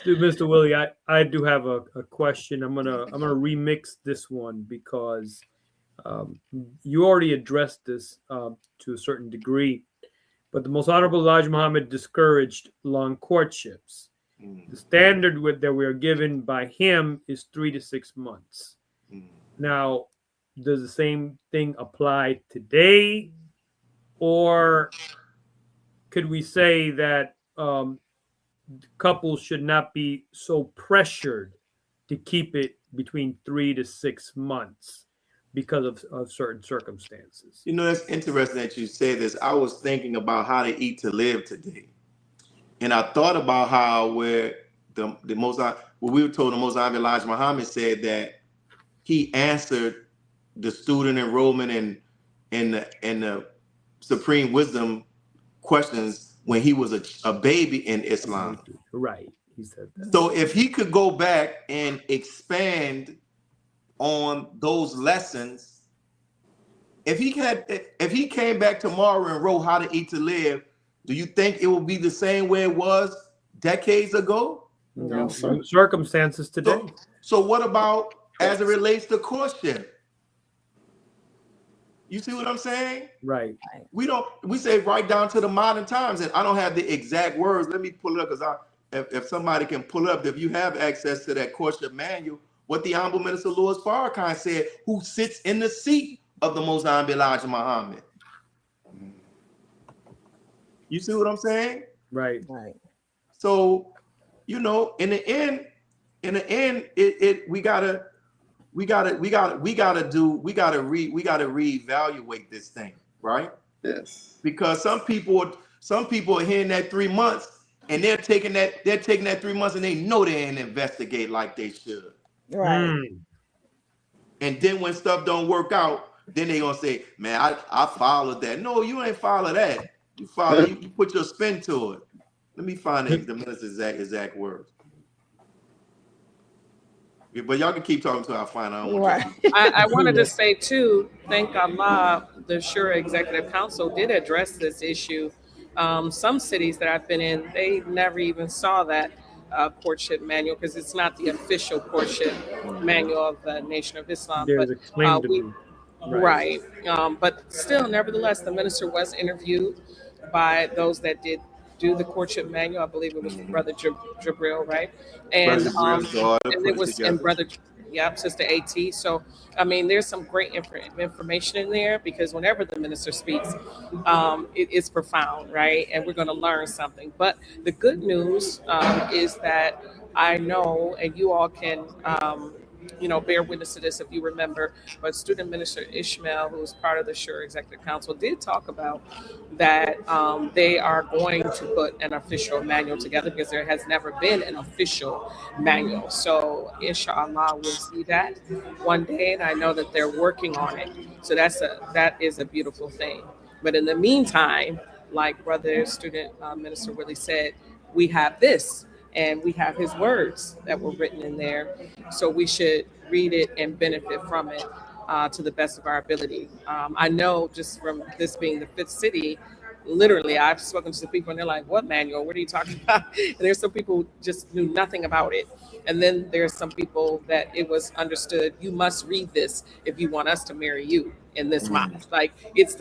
Mr. Willie, I do have a question. I'm gonna remix this one because you already addressed this to a certain degree, but the Most Honorable Elijah Muhammad discouraged long courtships. The standard that we are given by him is 3 to 6 months. Now, does the same thing apply today, or could we say that couples should not be so pressured to keep it between 3 to 6 months because of certain circumstances? That's interesting that you say this. I was thinking about how to eat to live today. And I thought about how where the most what we were told, the Most High Elijah Muhammad said that he answered the student enrollment and in the Supreme Wisdom questions when he was a baby in Islam. Right. He said that. So if he could go back and expand on those lessons, if he came back tomorrow and wrote How to Eat to Live, do you think it would be the same way it was decades ago? No. Circumstances today. So what about as it relates to courtship? You see what I'm saying? Right. We say right down to the modern times, and I don't have the exact words. Let me pull it up, because if somebody can pull up, if you have access to that courtship manual, what the Honorable Minister Louis Farrakhan said, who sits in the seat of the Most High Elijah Muhammad. You see what I'm saying? Right. So, in the end, we gotta reevaluate this thing, right? Yes. Because some people are hearing that 3 months, and they're taking that 3 months, and they know they ain't investigate like they should. Right. And then when stuff don't work out, then they gonna say, "Man, I followed that." No, you ain't follow that. You put your spin to it. Let me find the minister's exact words. But y'all can keep talking till I find out. Right. I wanted to say too, thank Allah, the Shura Executive Council did address this issue. Some cities that I've been in, they never even saw that courtship manual, because it's not the official courtship manual of the Nation of Islam. There's a claim to be. Right. But still, nevertheless, the minister was interviewed by those that did do the courtship manual. I believe it was Brother Jabril, right? And it was and Brother, Sister AT. So, I mean, there's some great information in there, because whenever the minister speaks, it's profound, right? And we're going to learn something. But the good news is that I know, and you all can bear witness to this if you remember, but Student Minister Ishmael, who was part of the Shura Executive Council, did talk about that they are going to put an official manual together, because there has never been an official manual. So inshallah, we'll see that one day, and I know that they're working on it. So that is a beautiful thing. But in the meantime, like Brother Student Minister Willie said, we have this. And we have his words that were written in there. So we should read it and benefit from it to the best of our ability. I know, just from this being the fifth city, literally, I've spoken to some people and they're like, "What manual? What are you talking about?" And there's some people who just knew nothing about it. And then there's some people that it was understood, you must read this if you want us to marry you in this month. It's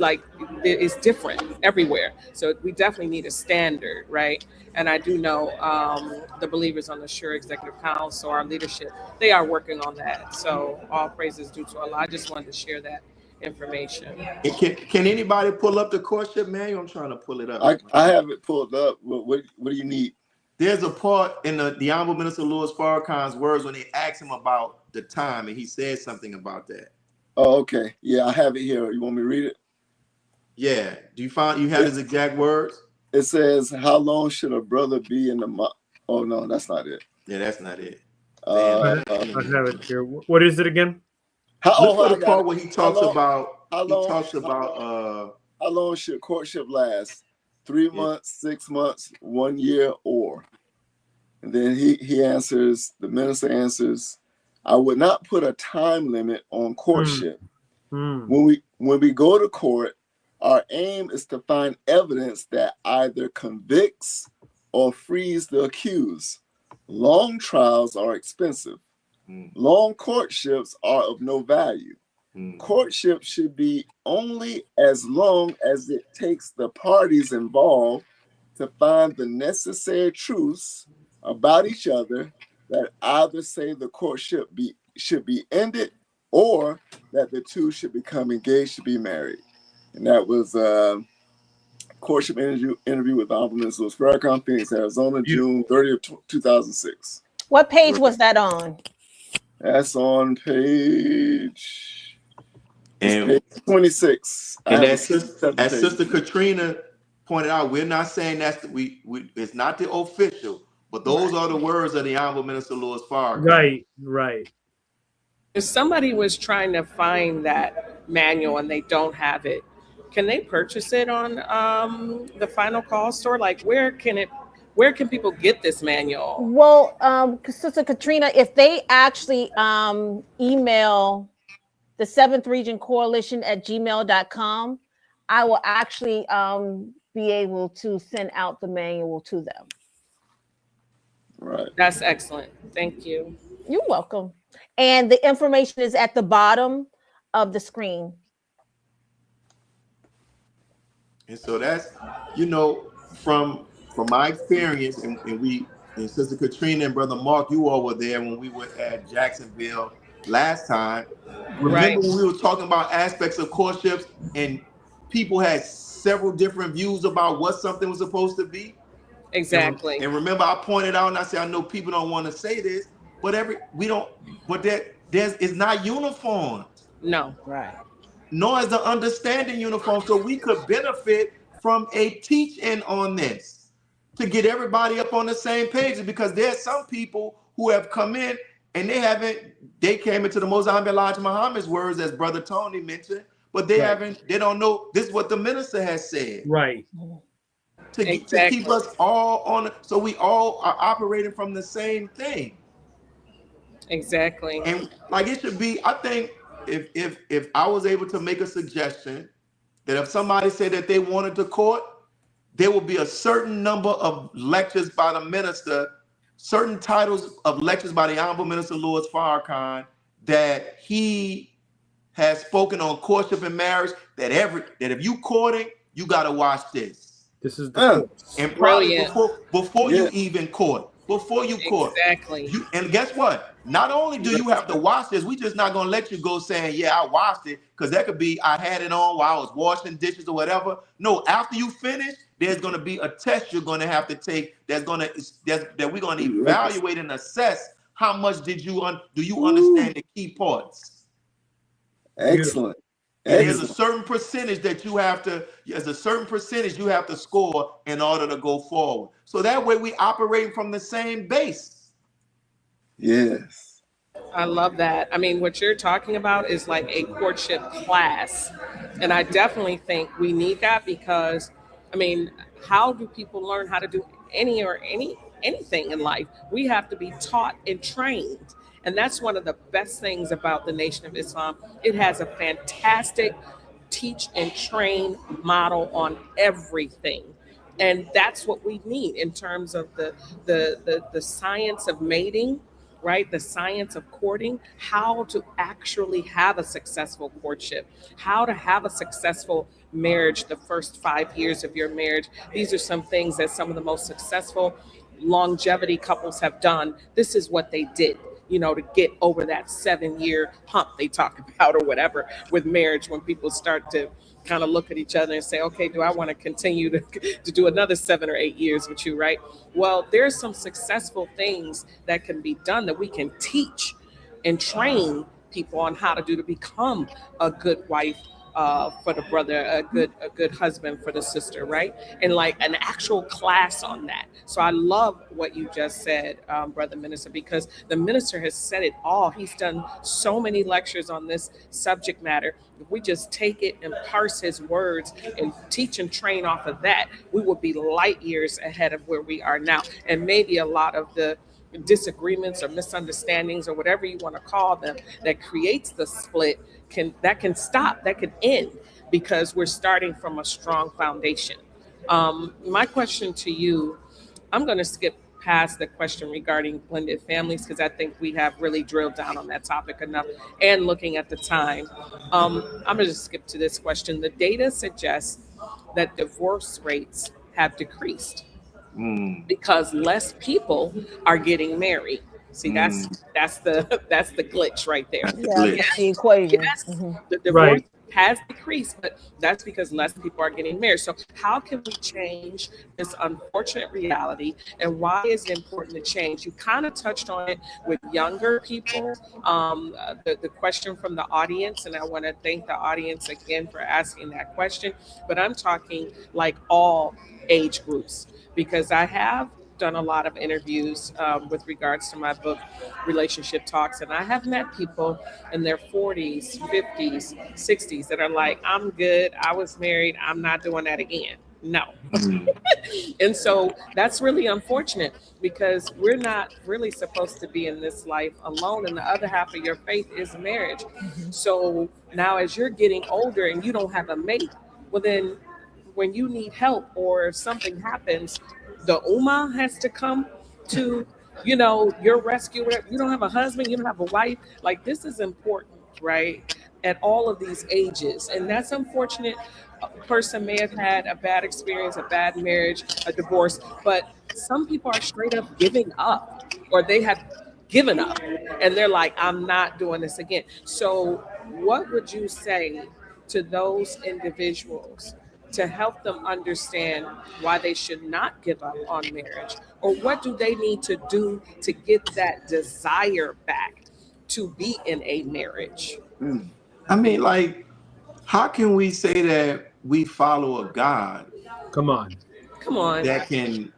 different everywhere. So we definitely need a standard, right? And I do know the believers on the Shura Executive Council, our leadership, they are working on that. So all praises due to Allah. I just wanted to share that information. Can anybody pull up the courtship manual? I'm trying to pull it up. I have it pulled up. What do you need? There's a part in the Honorable Minister Louis Farrakhan's words when they asked him about the time, and he said something about that. Oh, okay. Yeah, I have it here. You want me to read it? Yeah. You have his exact words? It says, "How long should a brother be in the Oh, no, that's not it. Yeah, that's not it. I have it here. What is it again? Look for the part where he talks about how long should courtship last? 3 months, 6 months, 1 year, or? And then he answers, the minister answers, "I would not put a time limit on courtship. When we go to court, our aim is to find evidence that either convicts or frees the accused. Long trials are expensive. Long courtships are of no value. Courtship should be only as long as it takes the parties involved to find the necessary truths about each other that either say the courtship should be ended or that the two should become engaged to be married." And that was courtship interview with Honorable Minister Louis Farrakhan, Phoenix, Arizona, June 30th, 2006. What page was that on? That's on page 26. And as Sister Katrina pointed out, we're not saying it's not the official, but those are the words of the Honorable Minister Louis Farrakhan. Right. If somebody was trying to find that manual and they don't have it, can they purchase it on the Final Call store? Like, where can people get this manual? Well, Sister Katrina, if they actually email the Seventh Region Coalition at gmail.com, I will actually be able to send out the manual to them. Right. That's excellent. Thank you. You're welcome. And the information is at the bottom of the screen. And so that's, from my experience, and Sister Katrina and Brother Mark, you all were there when we were at Jacksonville last time. Remember when we were talking about aspects of courtships and people had several different views about what something was supposed to be? Exactly. And remember, I pointed out and I said, I know people don't want to say this, but it's not uniform. No. Right. Nor is the understanding uniform. So we could benefit from a teach-in on this to get everybody up on the same page, because there's some people who have come in and they came into the Mozambique Elijah Muhammad's words, as Brother Tony mentioned, but they don't know this is what the minister has said. Right. To keep us all on, so we all are operating from the same thing. Exactly. And like it should be, I think if I was able to make a suggestion that if somebody said that they wanted to court, there will be a certain number of lectures by the minister, certain titles of lectures by the Honorable Minister Louis Farrakhan that he has spoken on courtship and marriage, that if you courting, you got to watch this. This is the and probably brilliant. before you even court, before you court. Exactly. And guess what? Not only do you have to watch this, we just not gonna let you go saying, yeah, I watched it, because that could be I had it on while I was washing dishes or whatever. No, after you finish, there's gonna be a test you're gonna have to take that we're gonna evaluate and assess how much do you understand the key parts. Excellent. There's a certain percentage you have to score in order to go forward. So that way we operate from the same base. Yes. I love that. I mean, what you're talking about is like a courtship class. And I definitely think we need that, because, I mean, how do people learn how to do anything in life? We have to be taught and trained. And that's one of the best things about the Nation of Islam. It has a fantastic teach and train model on everything. And that's what we need in terms of the science of mating, right? The science of courting, how to actually have a successful courtship, how to have a successful marriage, the first 5 years of your marriage. These are some things that some of the most successful longevity couples have done. This is what they did, to get over that 7-year hump they talk about, or whatever, with marriage, when people start to kind of look at each other and say, okay, do I want to continue to do another 7 or 8 years with you, right? Well, there's some successful things that can be done that we can teach and train people on how to do to become a good wife for the brother, a good husband for the sister, right? And like an actual class on that. So I love what you just said, Brother Minister, because the minister has said it all. He's done so many lectures on this subject matter. If we just take it and parse his words and teach and train off of that, we will be light years ahead of where we are now. And maybe a lot of the disagreements or misunderstandings or whatever you want to call them that creates the split can stop, that can end, because we're starting from a strong foundation. My question to you, I'm going to skip past the question regarding blended families, because I think we have really drilled down on that topic enough, and looking at the time, I'm going to just skip to this question. The data suggests that divorce rates have decreased because less people are getting married. See, that's the glitch right there. Yeah, that's the equation. Yes, the divorce has decreased, but that's because less people are getting married. So how can we change this unfortunate reality, and why is it important to change? You kind of touched on it with younger people, the question from the audience, and I want to thank the audience again for asking that question, but I'm talking like all age groups, because I have done a lot of interviews with regards to my book, Relationship Talks, and I have met people in their 40s, 50s, 60s that are like, I'm good. I was married. I'm not doing that again. No. And so that's really unfortunate because we're not really supposed to be in this life alone. And the other half of your faith is marriage. So now, as you're getting older and you don't have a mate, well, then when you need help or if something happens, the Uma has to come to, your rescue. You don't have a husband, you don't have a wife. Like, this is important, right? At all of these ages. And that's unfortunate. A person may have had a bad experience, a bad marriage, a divorce, but some people are straight up giving up or they have given up and they're like, I'm not doing this again. So, what would you say to those individuals to help them understand why they should not give up on marriage? Or what do they need to do to get that desire back to be in a marriage? I mean, like, how can we say that we follow a God Come on. that can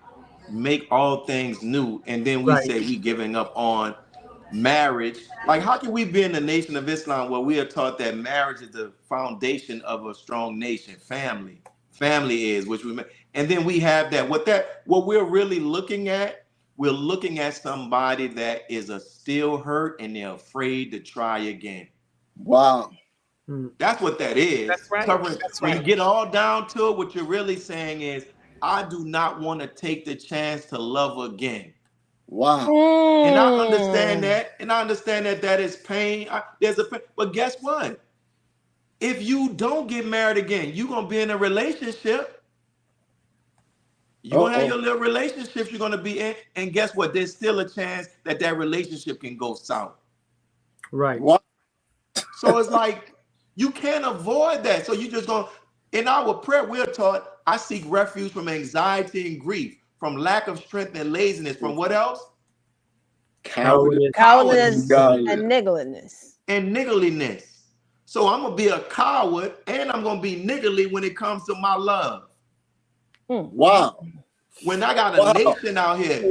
make all things new, and then we say we giving up on marriage? Like, how can we be in the Nation of Islam where we are taught that marriage is the foundation of a strong nation? Family is, which we, and then we have that. What we're really looking at, we're looking at somebody that is a still hurt and they're afraid to try again. Wow. That's what that is. That's right. When you get all down to it, what you're really saying is, I do not want to take the chance to love again. Wow. And I understand that. And I understand that that is pain. There's a pain. But guess what? If you don't get married again, you're going to be in a relationship. You're going to have your little relationships you're going to be in. And guess what? There's still a chance that that relationship can go south. Right. What? So it's like, you can't avoid that. So you just go, in our prayer, we're taught, I seek refuge from anxiety and grief, from lack of strength and laziness, from what else? Cowardice. And niggardliness. And niggardliness. So I'm going to be a coward and I'm going to be niggardly when it comes to my love. Wow. When I got a nation out here,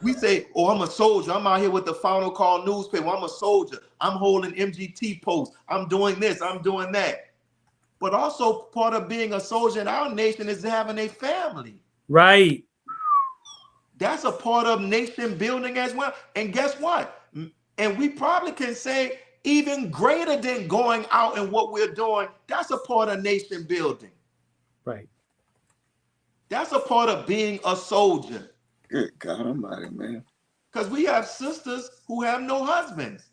we say, oh, I'm a soldier. I'm out here with the Final Call newspaper. I'm a soldier. I'm holding MGT posts. I'm doing this. I'm doing that. But also part of being a soldier in our nation is having a family. Right. That's a part of nation building as well. And guess what? And we probably can say even greater than going out and what we're doing, that's a part of nation building. Right. That's a part of being a soldier. Good God Almighty, man. Because we have sisters who have no husbands.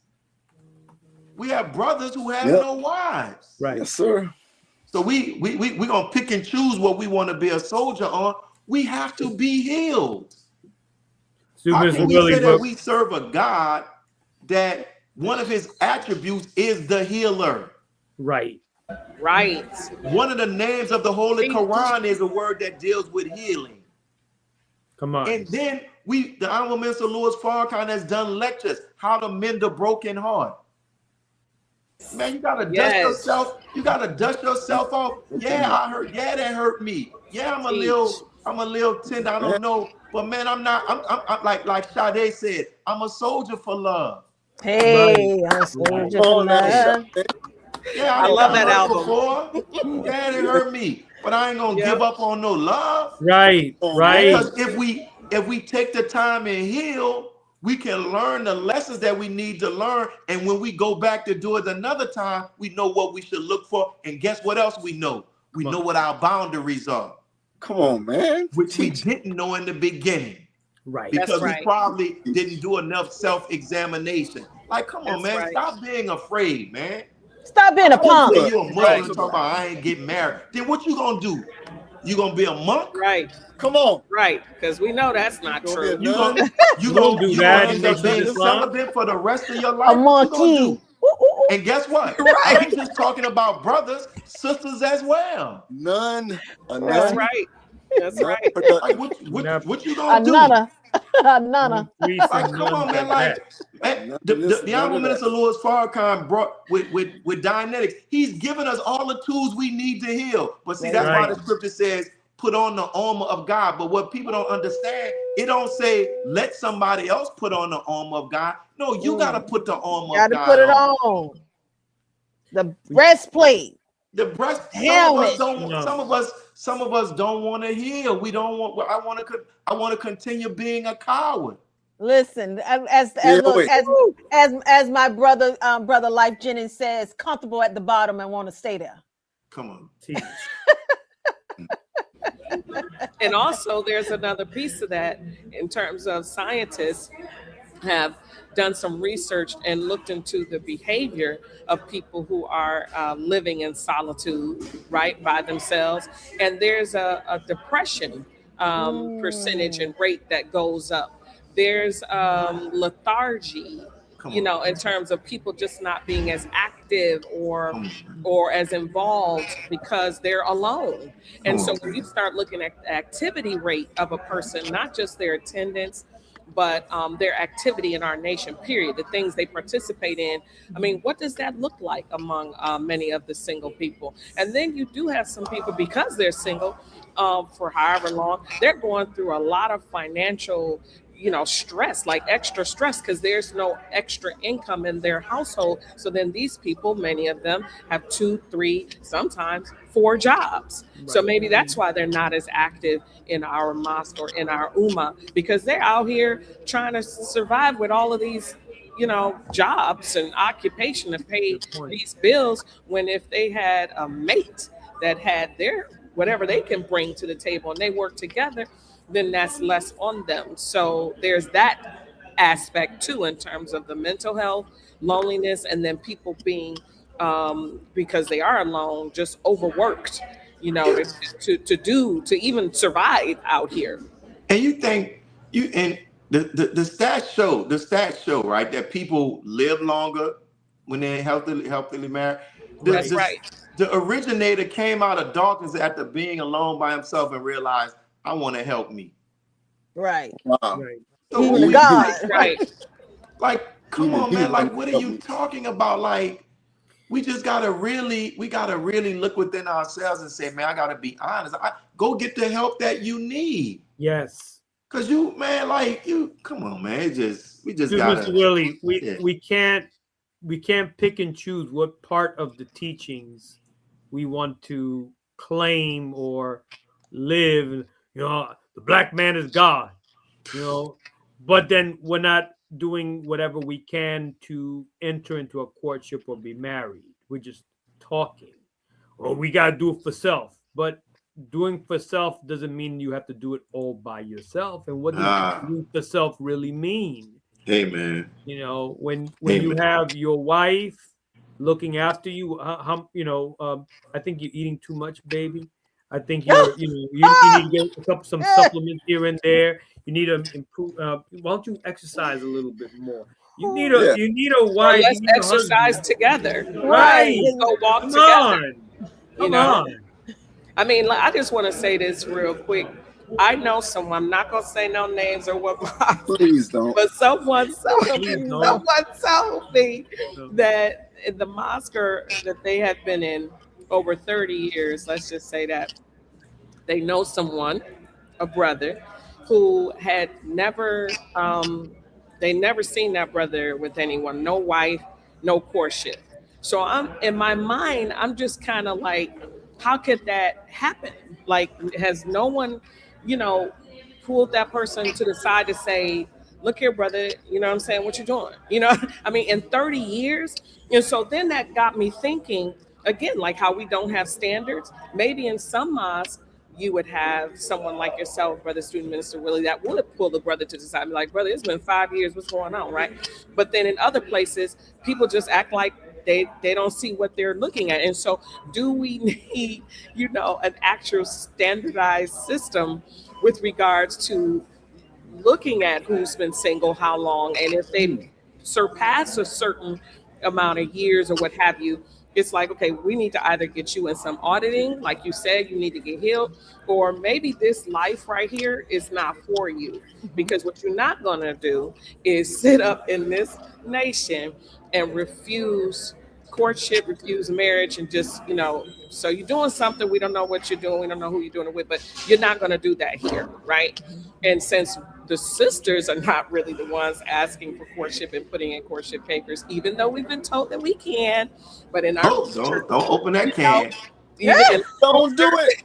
We have brothers who have no wives. Right. Yes, sir. So we're going to pick and choose what we want to be a soldier on. We have to be healed. How can we say that we serve a God that one of his attributes is the healer? Right. Right. One of the names of the Holy Quran is a word that deals with healing. Come on. And then the Honorable Minister Louis Farrakhan has done lectures, how to mend a broken heart. Man, you gotta dust yourself. You gotta dust yourself off. Yeah, I hurt. Yeah, that hurt me. Yeah, I'm a little tender. I don't know, but man, I'm like Sade said, I'm a soldier for love. Hey, I'm a soldier for love. Yeah, I love that album. Before. Yeah, it hurt me, but I ain't gonna give up on no love. Right. Right. Because if we take the time and heal, we can learn the lessons that we need to learn. And when we go back to do it another time, we know what we should look for. And guess what else we know? We know what our boundaries are. Come on, man. Which we didn't know in the beginning. Right. Because we probably didn't do enough self-examination. Like, come on, man. Stop being afraid, man. Stop being a punk. You a Muslim talking about I ain't getting married. Then what you gonna do? You gonna be a monk? Right. Come on. Right. Because we know that's not true. You gonna end up being celibate for the rest of your life? A monkey. And guess what? I ain't just talking about brothers, sisters as well. None. That's right. That's right. Like, what you gonna do? Nana. Like, come on, man. Like, the Honorable Minister Louis Farrakhan brought with Dianetics. He's given us all the tools we need to heal. But see, that's why the scripture says, put on the armor of God. But what people don't understand, it don't say let somebody else put on the armor of God. No, you got to put the armor of Gotta God put it on. on. The breastplate. The breast. Helmet. Some of us don't want to heal. We don't want. I want to continue being a coward. Listen, as my brother Life Jennings says, comfortable at the bottom and want to stay there. Come on. Teach. And also, there's another piece of that in terms of scientists have done some research and looked into the behavior of people who are living in solitude, right, by themselves. And there's a depression percentage and rate that goes up. There's lethargy, in terms of people just not being as active or as involved because they're alone. And so when you start looking at the activity rate of a person, not just their attendance, but their activity in our nation, period, the things they participate in. I mean, what does that look like among many of the single people? And then you do have some people, because they're single for however long, they're going through a lot of financial stress, like extra stress, because there's no extra income in their household. So then these people, many of them have 2, 3, sometimes 4 jobs. Right. So maybe that's why they're not as active in our mosque or in our ummah, because they're out here trying to survive with all of these jobs and occupation to pay these bills, when if they had a mate that had their whatever they can bring to the table and they work together, then that's less on them. So there's that aspect too, in terms of the mental health, loneliness, and then people being, because they are alone, just overworked, to even survive out here. And you think the stats show, right, that people live longer when they're healthily married. That's right. The originator came out of darkness after being alone by himself and realized, I want to help me. Right. Wow. Right. So God. Right. Like, come on, man. Like, what are you talking about? Like, we gotta really look within ourselves and say, man, I gotta be honest. Go get the help that you need. Yes. Cause come on, man. We just Dude, gotta. Mr. Willie, we can't pick and choose what part of the teachings we want to claim or live. The black man is God, but then we're not doing whatever we can to enter into a courtship or be married. We're just talking. Or we got to do it for self. But doing for self doesn't mean you have to do it all by yourself. And what does doing for self really mean? Hey, man. When you have your wife looking after you, I think you're eating too much, baby. I think you need to get some supplements here and there. You need to improve. Why don't you exercise a little bit more? You need a wife. Let's exercise together. Right. Go walk together. Come on. I mean, I just want to say this real quick. I know someone, I'm not going to say no names or what. Please don't. But someone told me that in the mosque that they have been in over 30 years, let's just say that, they know someone, a brother, who had never seen that brother with anyone, no wife, no courtship. So in my mind, I'm just kind of like, how could that happen? Like, has no one, pulled that person to the side to say, look here, brother, you know what I'm saying? What you doing? I mean, in 30 years. And so then that got me thinking, again, like how we don't have standards. Maybe in some mosques, you would have someone like yourself, Brother Student Minister Willie, that would pull the brother to the side and be like, brother, it's been 5 years. What's going on, right? But then in other places, people just act like they don't see what they're looking at. And so do we need, an actual standardized system with regards to looking at who's been single, how long, and if they surpass a certain amount of years or what have you, it's like, okay, we need to either get you in some auditing, like you said, you need to get healed, or maybe this life right here is not for you. Because what you're not going to do is sit up in this nation and refuse courtship, refuse marriage, and just, so you're doing something, we don't know what you're doing, we don't know who you're doing it with, but you're not going to do that here, right? And since the sisters are not really the ones asking for courtship and putting in courtship papers, even though we've been told that we can, but in our Oh, don't open that you can. even in Don't do it.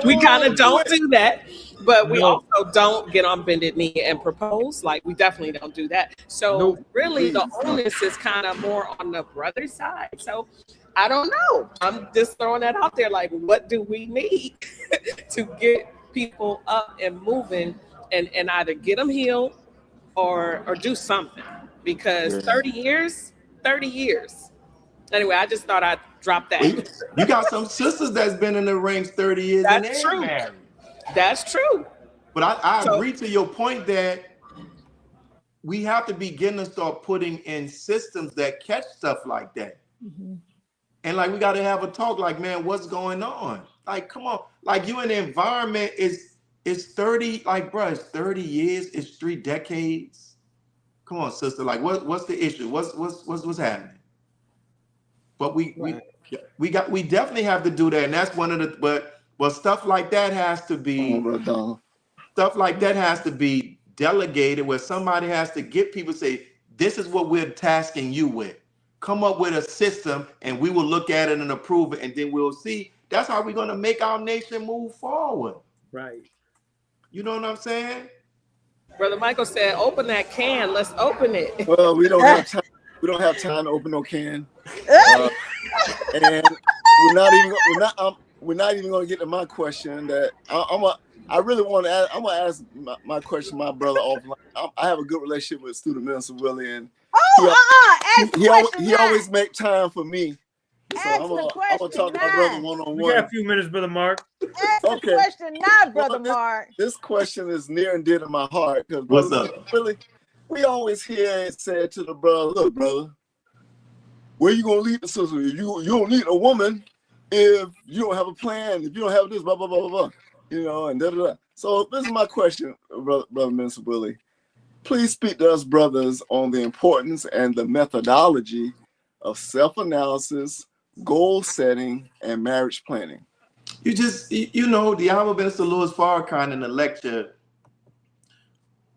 we kind of don't it. do that, but we No. also don't get on bended knee and propose. Like, we definitely don't do that. So Nope. really the Please. onus is kind of more on the brother side. So I don't know, I'm just throwing that out there, like, what do we need to get people up and moving, and either get them healed or do something, because 30 years anyway. I just thought I'd drop that. You got some sisters that's been in the rings 30 years and That's they're true. married. That's true. But I So- agree to your point that we have to begin to start putting in systems that catch stuff like that. And like, we got to have a talk, like, man, what's going on? Like, come on. Like, you in the environment is 30, like, bro, it's 30 years, it's 3 decades. Come on, sister. Like, what's the issue? What's happening? But we definitely have to do that. And that's one of the, but stuff like that has to be, stuff like that has to be delegated, where somebody has to get people to say, this is what we're tasking you with. Come up with a system and we will look at it and approve it, and then we'll see. That's how we're going to make our nation move forward. Right. You know what I'm saying? Brother Michael said, open that can. Let's open it. Well, we don't have time. We don't have time to open no can. And we're not even going to get to my question. That I really want to ask. I'm going to ask my question, my brother offline. I have a good relationship with Student Minister Willie, and he always make time for me. So I'm gonna talk to my brother one-on-one. We got a few minutes, Brother Mark. Ask the question now, Brother Mark. This question is near and dear to my heart, because What's up? Really, we always hear it said to the brother, look, brother, where you gonna lead the sister? You don't lead a woman if you don't have a plan, if you don't have this, blah, blah, blah, blah, blah. You know, and da-da-da. So this is my question, Brother Minister Willie. Please speak to us brothers on the importance and the methodology of self-analysis, goal setting, and marriage planning. The Honorable Minister Louis Farrakhan in the lecture,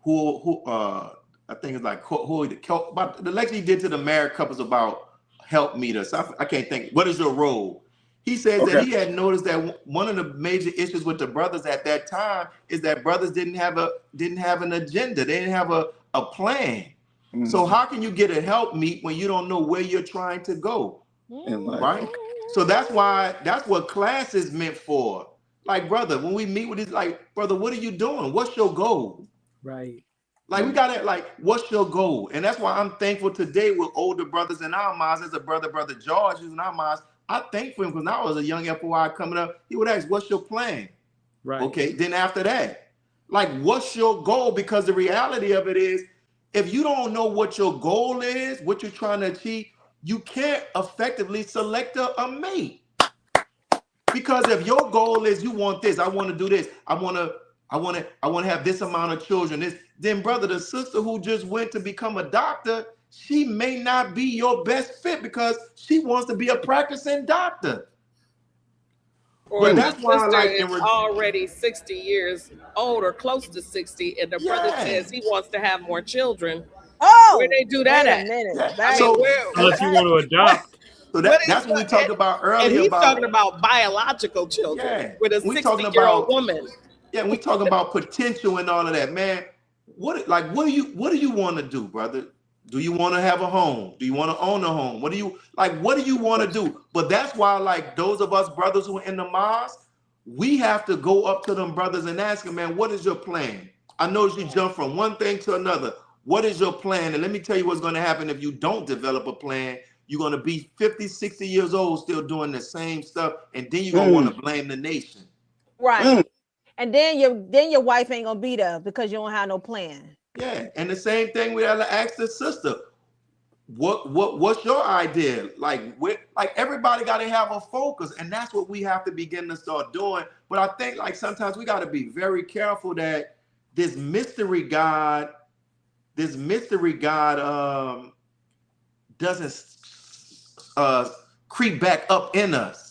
I think it's like about the lecture he did to the married couples about help meet us. I can't think. What is your role? He says that he had noticed that one of the major issues with the brothers at that time is that brothers didn't have an agenda. They didn't have a plan. Mm-hmm. So how can you get a help meet when you don't know where you're trying to go? Right? So that's what class is meant for. Like, brother, when we meet with this, like, brother, what are you doing? What's your goal? Right. Like, we got to, like, what's your goal? And that's why I'm thankful today with older brothers in our minds. As a brother George, who's in our minds, I thank for him, because I was a young FOI coming up. He would ask, what's your plan? Right. Okay. Then after that, like, what's your goal? Because the reality of it is, if you don't know what your goal is, what you're trying to achieve, you can't effectively select a mate. Because if your goal is, you want this, I want to do this, I want to have this amount of children, then brother, the sister who just went to become a doctor, she may not be your best fit because she wants to be a practicing doctor. Or But the that's why, sister like, is already 60 years old or close to 60, and the brother says he wants to have more children. Where they do that at? Unless you want to adopt. So that's what we talked about earlier. And he's talking about biological children with a 60-year-old woman. Yeah, we talking about potential and all of that, man. What do you want to do, brother? Do you want to have a home? Do you want to own a home? What do you want to do? But that's why, like, those of us brothers who are in the mosque, we have to go up to them brothers and ask them, man, what is your plan? I know you jump from one thing to another. What is your plan? And let me tell you what's going to happen if you don't develop a plan. You're going to be 50, 60 years old still doing the same stuff, and then you're going to want to blame the nation. Right. And then your wife ain't going to be there because you don't have no plan. Yeah, and the same thing we have to ask the sister. What's your idea? Like everybody got to have a focus, and that's what we have to begin to start doing. But I think, like, sometimes we got to be very careful that this mystery God doesn't creep back up in us.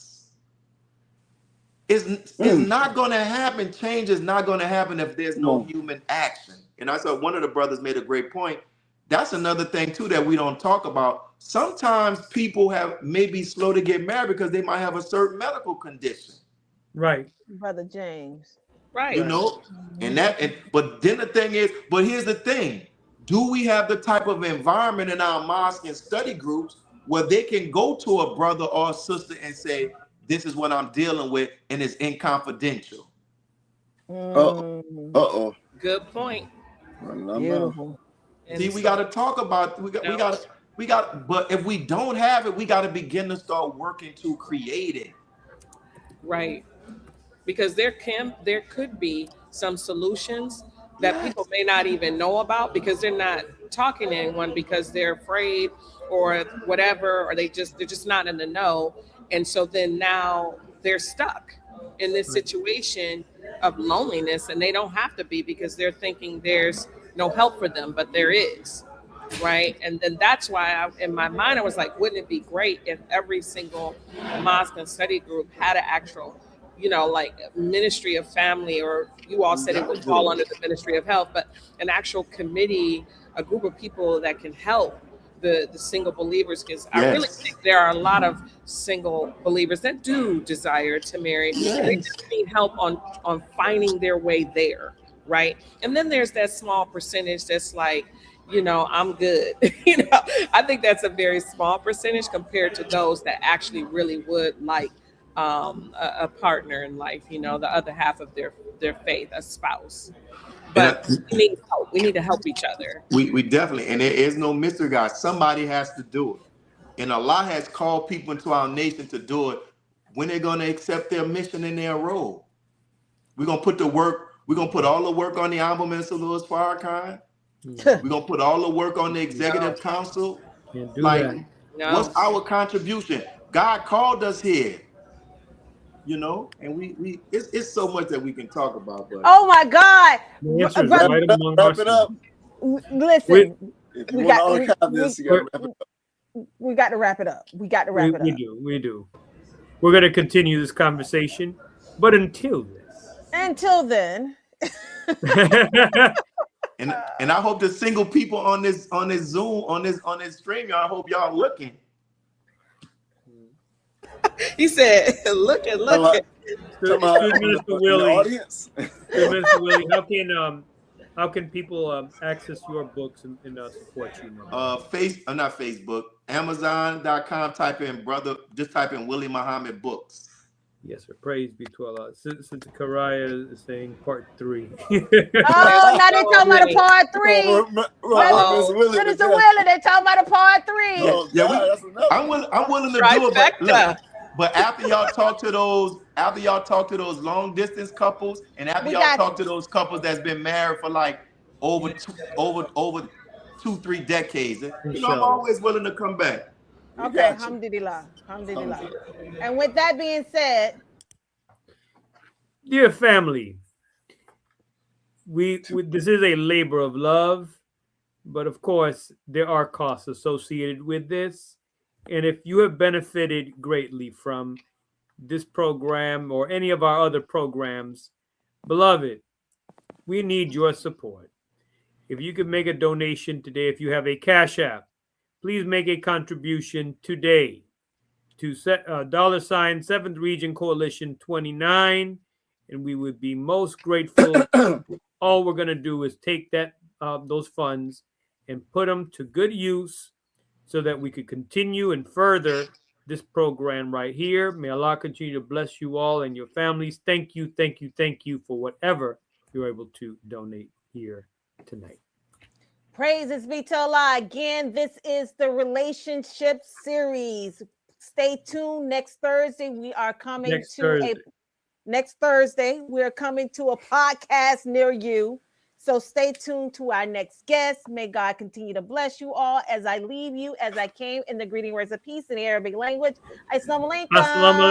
It's not going to happen. Change is not going to happen if there's no human action. And I said one of the brothers made a great point. That's another thing too that we don't talk about. Sometimes people may be slow to get married because they might have a certain medical condition. Right. Brother James. Right. You know, but then the thing is, but here's the thing. Do we have the type of environment in our mosque and study groups where they can go to a brother or a sister and say, this is what I'm dealing with, and it's inconfidential? Good point. Beautiful. See, we got to talk about, we got, but if we don't have it, we got to begin to start working to create it. Right. Because there could be some solutions that people may not even know about because they're not talking to anyone because they're afraid or whatever, or they're just not in the know. And so then now they're stuck in this situation of loneliness, and they don't have to be because they're thinking there's no help for them, but there is. Right. And then that's why in my mind, I was like, wouldn't it be great if every single mosque and study group had an actual, like ministry of family, or you all said it would fall under the ministry of health, but an actual committee, a group of people that can help the single believers, because I really think there are a lot of single believers that do desire to marry. And they just need help on finding their way there. Right. And then there's that small percentage that's like, I'm good. I think that's a very small percentage compared to those that actually really would like a partner in life, the other half of their faith, a spouse. But we need help. We need to help each other. We definitely, and there is no mystery, guys. Somebody has to do it. And Allah has called people into our nation to do it. When they're going to accept their mission and their role, we're going to put the work. We're going to put all the work on the Honorable Minister Louis Farrakhan. We're going to put all the work on the Executive Council. What's our contribution? God called us here. And we it's so much that we can talk about. But oh my God! Wrap it up. Listen, we got to wrap it up. We got to wrap it up. We got to wrap it up. We do. We're going to continue this conversation, but until then. And I hope the single people on this Zoom on this stream, I hope y'all looking. He said, look at. Mr. Willie, how can people access your books and support you? Not Facebook, Amazon.com. Type in Willie Muhammad books. Yes, sir. Praise be to Allah. Since Karaya is saying part 3. Now they talking about a part 3. Minister Willie, they talking about a part 3. I'm willing to do it, but after y'all talk to those long distance couples, and after y'all talk to those couples that's been married for like over 2-3 decades, I'm always willing to come back. Okay, alhamdulillah. And with that being said, dear family, this is a labor of love, but of course there are costs associated with this. And if you have benefited greatly from this program or any of our other programs, beloved, we need your support. If you could make a donation today, if you have a Cash App, please make a contribution today to $ 7th Region Coalition 29, and we would be most grateful. All we're going to do is take those funds and put them to good use so that we could continue and further this program right here. May Allah continue to bless you all and your families. Thank you for whatever you're able to donate here tonight. Praises be to Allah. Again, this is the relationship series. Stay tuned. Next Thursday, we are coming next Thursday, we're coming to a podcast near you. So stay tuned to our next guest. May God continue to bless you all as I leave you, as I came in the greeting words of peace in the Arabic language. Assalamu alaikum.